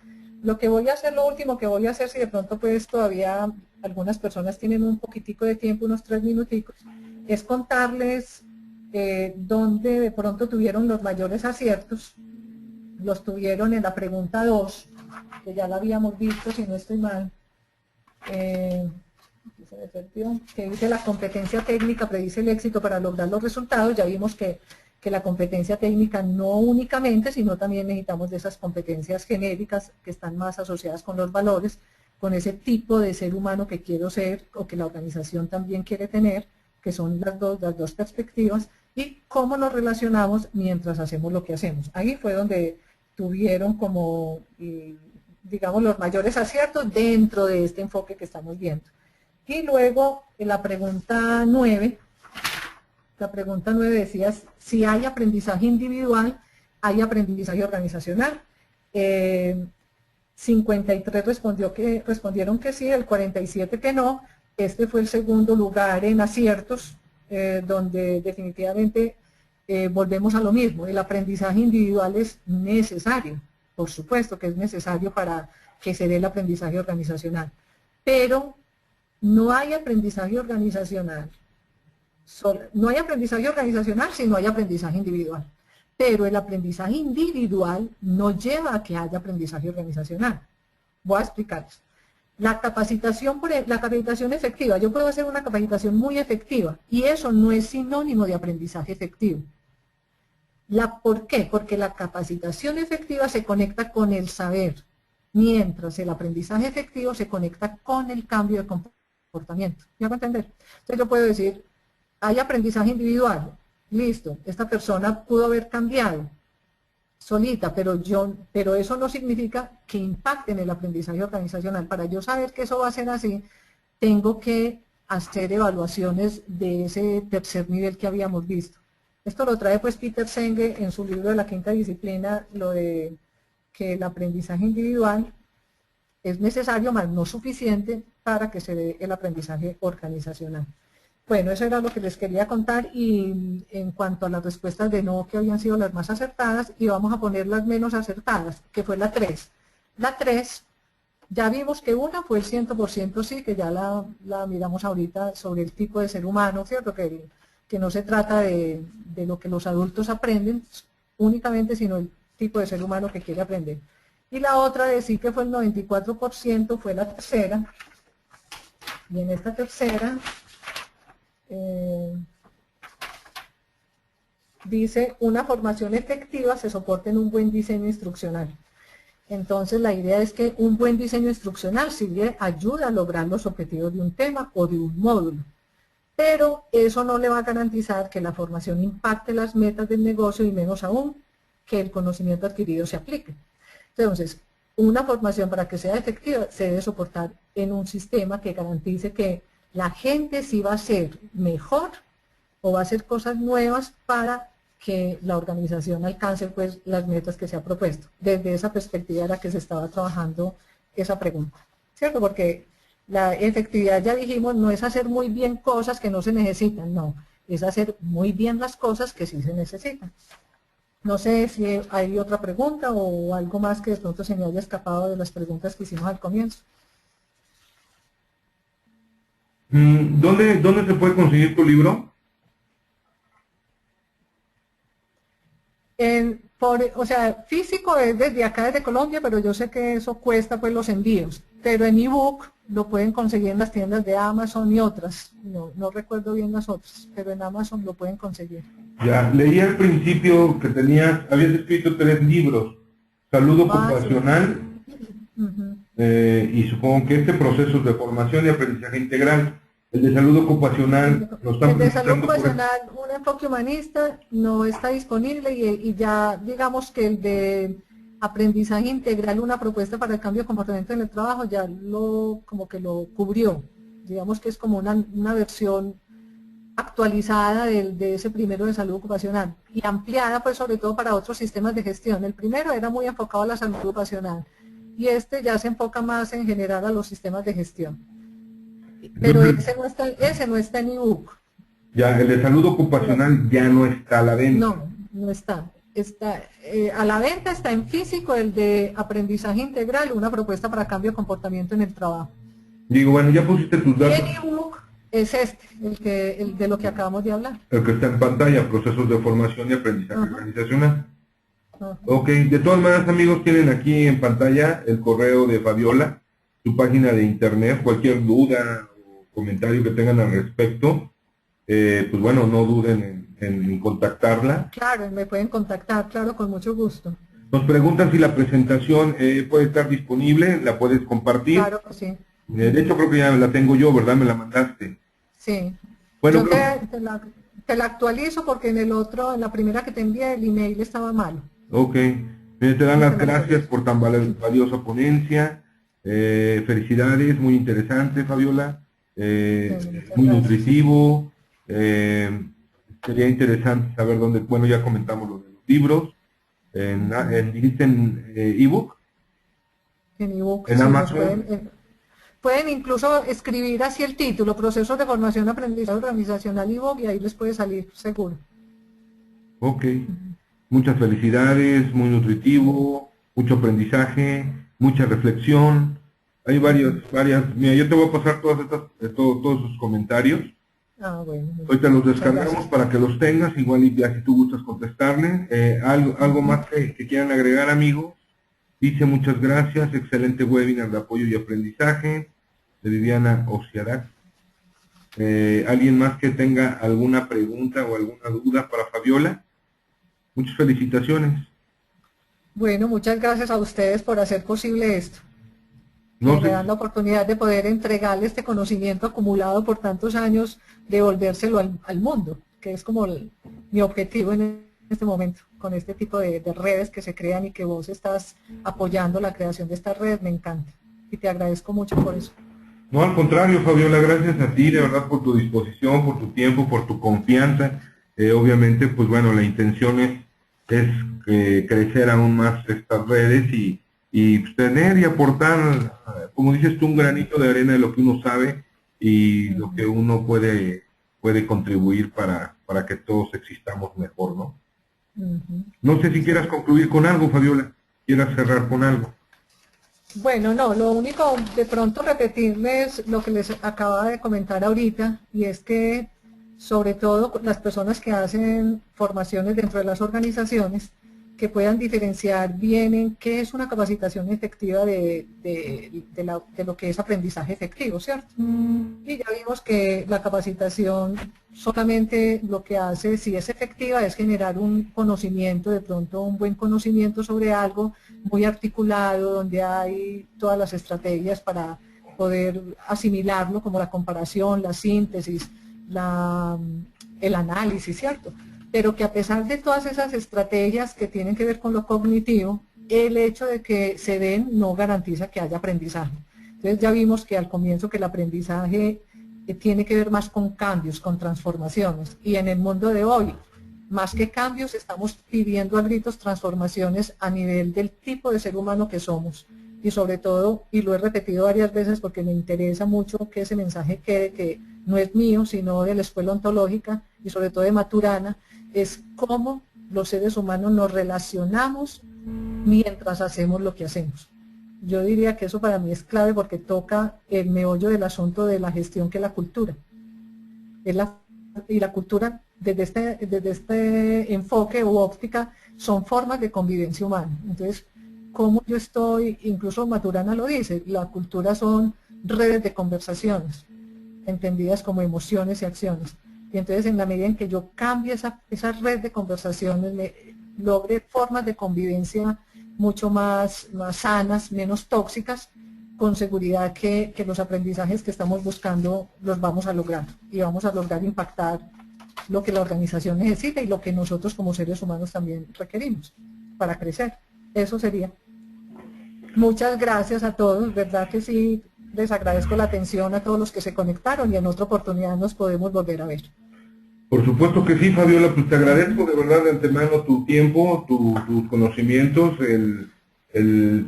[SPEAKER 2] Lo que voy a hacer, lo último que voy a hacer, si de pronto pues todavía algunas personas tienen un poquitico de tiempo, unos 3 minuticos, es contarles dónde de pronto tuvieron los mayores aciertos. Los tuvieron en la pregunta 2, que ya la habíamos visto, si no estoy mal, se me perdió, que dice la competencia técnica predice el éxito para lograr los resultados. Ya vimos que la competencia técnica no únicamente, sino también necesitamos de esas competencias genéricas que están más asociadas con los valores, con ese tipo de ser humano que quiero ser o que la organización también quiere tener, que son las dos perspectivas, y cómo nos relacionamos mientras hacemos lo que hacemos. Ahí fue donde tuvieron como, digamos, los mayores aciertos dentro de este enfoque que estamos viendo. Y luego, en la pregunta 9 decía, si hay aprendizaje individual, hay aprendizaje organizacional. 53 respondieron que sí, el 47 que no. Este fue el segundo lugar en aciertos, donde definitivamente volvemos a lo mismo. El aprendizaje individual es necesario, por supuesto que es necesario para que se dé el aprendizaje organizacional. Pero no hay aprendizaje organizacional. No hay aprendizaje organizacional si no hay aprendizaje individual. pero el aprendizaje individual no lleva a que haya aprendizaje organizacional. Voy a explicarles. La capacitación efectiva, yo puedo hacer una capacitación muy efectiva y eso no es sinónimo de aprendizaje efectivo. ¿Por qué? Porque la capacitación efectiva se conecta con el saber, mientras el aprendizaje efectivo se conecta con el cambio de comportamiento. ¿Me hago entender? Entonces yo puedo decir, hay aprendizaje individual, listo, esta persona pudo haber cambiado solita, pero eso no significa que impacte en el aprendizaje organizacional. Para yo saber que eso va a ser así, tengo que hacer evaluaciones de ese tercer nivel que habíamos visto. Esto lo trae pues Peter Senge en su libro de la quinta disciplina, lo de que el aprendizaje individual es necesario, mas no suficiente para que se dé el aprendizaje organizacional. Bueno, eso era lo que les quería contar y en cuanto a las respuestas de no que habían sido las más acertadas, y vamos a poner las menos acertadas, que fue la 3. La 3, ya vimos que una fue el 100% sí, que ya la miramos ahorita sobre el tipo de ser humano, ¿cierto? Que no se trata de lo que los adultos aprenden únicamente, sino el tipo de ser humano que quiere aprender. Y la otra de sí que fue el 94%, fue la tercera. Y en esta tercera dice, una formación efectiva se soporta en un buen diseño instruccional. Entonces la idea es que un buen diseño instruccional sirve, ayuda a lograr los objetivos de un tema o de un módulo. Pero eso no le va a garantizar que la formación impacte las metas del negocio y menos aún que el conocimiento adquirido se aplique. Entonces, una formación para que sea efectiva se debe soportar en un sistema que garantice que la gente sí va a ser mejor o va a hacer cosas nuevas para que la organización alcance pues las metas que se ha propuesto. Desde esa perspectiva era que se estaba trabajando esa pregunta, ¿cierto? Porque la efectividad, ya dijimos, no es hacer muy bien cosas que no se necesitan, no, es hacer muy bien las cosas que sí se necesitan. No sé si hay otra pregunta o algo más que de pronto se me haya escapado de las preguntas que hicimos al comienzo.
[SPEAKER 1] ¿Dónde se puede conseguir tu libro?
[SPEAKER 2] O sea, físico es desde acá, desde Colombia, pero yo sé que eso cuesta pues los envíos. Pero en ebook lo pueden conseguir en las tiendas de Amazon y otras. No recuerdo bien las otras, pero en Amazon lo pueden conseguir.
[SPEAKER 1] Ya, leí al principio que habías escrito 3 libros. Salud ocupacional, sí. Y supongo que este proceso de formación y aprendizaje integral. El de salud ocupacional lo están
[SPEAKER 2] El de salud ocupacional, un enfoque humanista, no está disponible y ya digamos que el de aprendizaje integral, una propuesta para el cambio de comportamiento en el trabajo, ya como que lo cubrió. Digamos que es como una versión actualizada de ese primero de salud ocupacional y ampliada pues sobre todo para otros sistemas de gestión. El primero era muy enfocado a la salud ocupacional y este ya se enfoca más en general a los sistemas de gestión. Pero ese no está en ebook.
[SPEAKER 1] Ya, el de salud ocupacional ya no está a la venta.
[SPEAKER 2] No está. A la venta está en físico el de aprendizaje integral, una propuesta para cambio de comportamiento en el trabajo.
[SPEAKER 1] Digo, bueno, ya pusiste tus datos.
[SPEAKER 2] Y el ebook es el de lo que acabamos de hablar.
[SPEAKER 1] El que está en pantalla, procesos de formación y aprendizaje organizacional. Ok, de todas maneras, amigos, tienen aquí en pantalla el correo de Fabiola, su página de internet, cualquier duda o comentario que tengan al respecto, pues bueno, no duden en contactarla.
[SPEAKER 2] Claro, me pueden contactar, claro, con mucho gusto.
[SPEAKER 1] Nos preguntan si la presentación puede estar disponible, ¿la puedes compartir?
[SPEAKER 2] Claro que sí.
[SPEAKER 1] De hecho, creo que ya la tengo yo, ¿verdad? Me la mandaste.
[SPEAKER 2] Sí.
[SPEAKER 1] Bueno,
[SPEAKER 2] yo te la actualizo porque en la primera que te envié, el email estaba malo.
[SPEAKER 1] Ok. Te dan las gracias por tan valiosa ponencia. Felicidades, muy interesante, Fabiola. Muy nutritivo. Sería interesante saber dónde, bueno, ya comentamos lo de los libros. ¿Dijiste en ebook?
[SPEAKER 2] En ebook.
[SPEAKER 1] En Amazon.
[SPEAKER 2] Pueden incluso escribir así el título, Procesos de Formación Aprendizaje Organizacional ebook, y ahí les puede salir seguro.
[SPEAKER 1] Ok. Muchas felicidades, muy nutritivo, mucho aprendizaje, mucha reflexión. Hay varias, mira, yo te voy a pasar todos sus comentarios
[SPEAKER 2] Ah, bueno.
[SPEAKER 1] Ahorita los
[SPEAKER 2] Muchas
[SPEAKER 1] descargamos
[SPEAKER 2] gracias.
[SPEAKER 1] para que los tengas, igual y ya si tú gustas contestarle. Algo
[SPEAKER 2] Ujú.
[SPEAKER 1] más que quieran agregar, amigos. Dice muchas gracias, excelente webinar de apoyo y aprendizaje, de Viviana Ociarac. ¿Alguien más que tenga alguna pregunta o alguna duda para Fabiola? Muchas felicitaciones.
[SPEAKER 2] Bueno, muchas gracias a ustedes por hacer posible esto,
[SPEAKER 1] No
[SPEAKER 2] que me
[SPEAKER 1] sé,
[SPEAKER 2] dan la oportunidad de poder entregarle este conocimiento acumulado por tantos años, devolvérselo al mundo, que es como mi objetivo en este momento, con este tipo de redes que se crean y que vos estás apoyando la creación de estas redes, me encanta. Y te agradezco mucho por eso.
[SPEAKER 1] no, al contrario, Fabiola, gracias a ti, de verdad, por tu disposición, por tu tiempo, por tu confianza. Obviamente, pues bueno, la intención es crecer aún más estas redes y pues, tener y aportar, como dices tú, un granito de arena de lo que uno sabe y lo que
[SPEAKER 2] Ujú,
[SPEAKER 1] uno puede contribuir para que todos existamos mejor, ¿no?
[SPEAKER 2] ujú.
[SPEAKER 1] No sé si quieras
[SPEAKER 2] Sí.
[SPEAKER 1] concluir con algo, Fabiola, quieras cerrar con algo.
[SPEAKER 2] Bueno, no, lo único de pronto repetirles lo que les acaba de comentar ahorita, y es que sobre todo las personas que hacen formaciones dentro de las organizaciones, que puedan diferenciar bien en qué es una capacitación efectiva de lo que es aprendizaje efectivo, ¿cierto? Y ya vimos que la capacitación solamente lo que hace, si es efectiva, es generar un conocimiento, de pronto un buen conocimiento sobre algo muy articulado, donde hay todas las estrategias para poder asimilarlo, como la comparación, la síntesis, la, el análisis, ¿cierto? Pero que a pesar de todas esas estrategias que tienen que ver con lo cognitivo, el hecho de que se den no garantiza que haya aprendizaje. Entonces ya vimos que al comienzo que el aprendizaje tiene que ver más con cambios, con transformaciones. Y en el mundo de hoy, más que cambios, estamos pidiendo a gritos transformaciones a nivel del tipo de ser humano que somos. Y sobre todo, y lo he repetido varias veces porque me interesa mucho que ese mensaje quede, que no es mío, sino de la escuela ontológica y sobre todo de Maturana, es cómo los seres humanos nos relacionamos mientras hacemos lo que hacemos. Yo diría que eso para mí es clave porque toca el meollo del asunto de la gestión, que es la cultura. Es y la cultura, desde este enfoque u óptica, son formas de convivencia humana. Entonces, como yo estoy, incluso Maturana lo dice, la cultura son redes de conversaciones, entendidas como emociones y acciones. Y entonces, en la medida en que yo cambie esa red de conversaciones, logre formas de convivencia mucho más sanas, menos tóxicas, con seguridad que los aprendizajes que estamos buscando los vamos a lograr y vamos a lograr impactar lo que la organización necesita y lo que nosotros como seres humanos también requerimos para crecer. Eso sería. Muchas gracias a todos, verdad que sí, les agradezco la atención a todos los que se conectaron y en otra oportunidad nos podemos volver a ver.
[SPEAKER 1] Por supuesto que sí, Fabiola, pues te agradezco de verdad de antemano tu tiempo, tus conocimientos,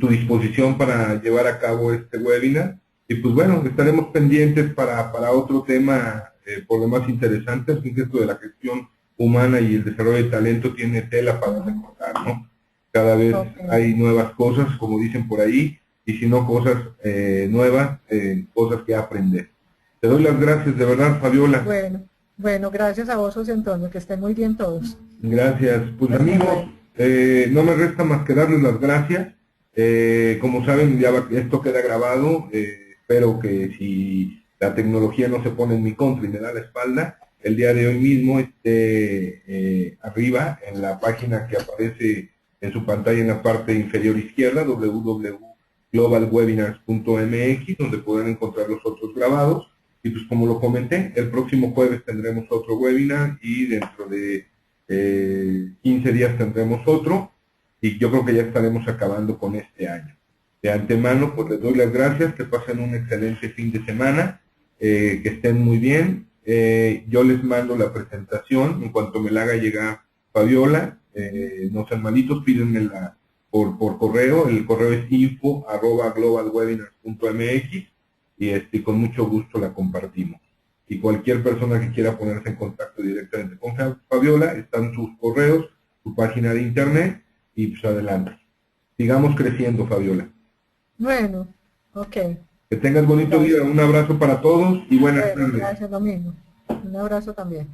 [SPEAKER 1] tu disposición para llevar a cabo este webinar. Y pues bueno, estaremos pendientes para otro tema por demás interesante, así que esto de la gestión humana y el desarrollo de talento tiene tela para recortar, ¿no? Cada vez
[SPEAKER 2] Ok,
[SPEAKER 1] hay nuevas cosas, como dicen por ahí, y si no cosas nuevas, cosas que aprender. Te doy las gracias de verdad, Fabiola.
[SPEAKER 2] bueno, bueno, gracias a vos, José Antonio, que estén muy bien todos.
[SPEAKER 1] Gracias. Pues
[SPEAKER 2] Hasta
[SPEAKER 1] amigos,
[SPEAKER 2] luego.
[SPEAKER 1] no me resta más que darles las gracias. Como saben, esto queda grabado. Espero que si la tecnología no se pone en mi contra y me da la espalda, el día de hoy mismo esté arriba en la página que aparece en su pantalla en la parte inferior izquierda, www.globalwebinars.mx, donde pueden encontrar los otros grabados. Y pues como lo comenté, el próximo jueves tendremos otro webinar y dentro de 15 días tendremos otro y yo creo que ya estaremos acabando con este año. De antemano, pues les doy las gracias, que pasen un excelente fin de semana, que estén muy bien. Yo les mando la presentación en cuanto me la haga llegar Fabiola. No sean malitos, pídenmela por correo. El correo es info@globalwebinars.mx y con mucho gusto la compartimos. Y cualquier persona que quiera ponerse en contacto directamente con Fabiola, están sus correos, su página de internet y pues adelante. Sigamos creciendo, Fabiola.
[SPEAKER 2] Bueno, ok,
[SPEAKER 1] Que tengas bonito día,
[SPEAKER 2] gracias.
[SPEAKER 1] un abrazo para todos y buenas
[SPEAKER 2] Bueno,
[SPEAKER 1] tardes.
[SPEAKER 2] gracias, lo mismo. Un abrazo también.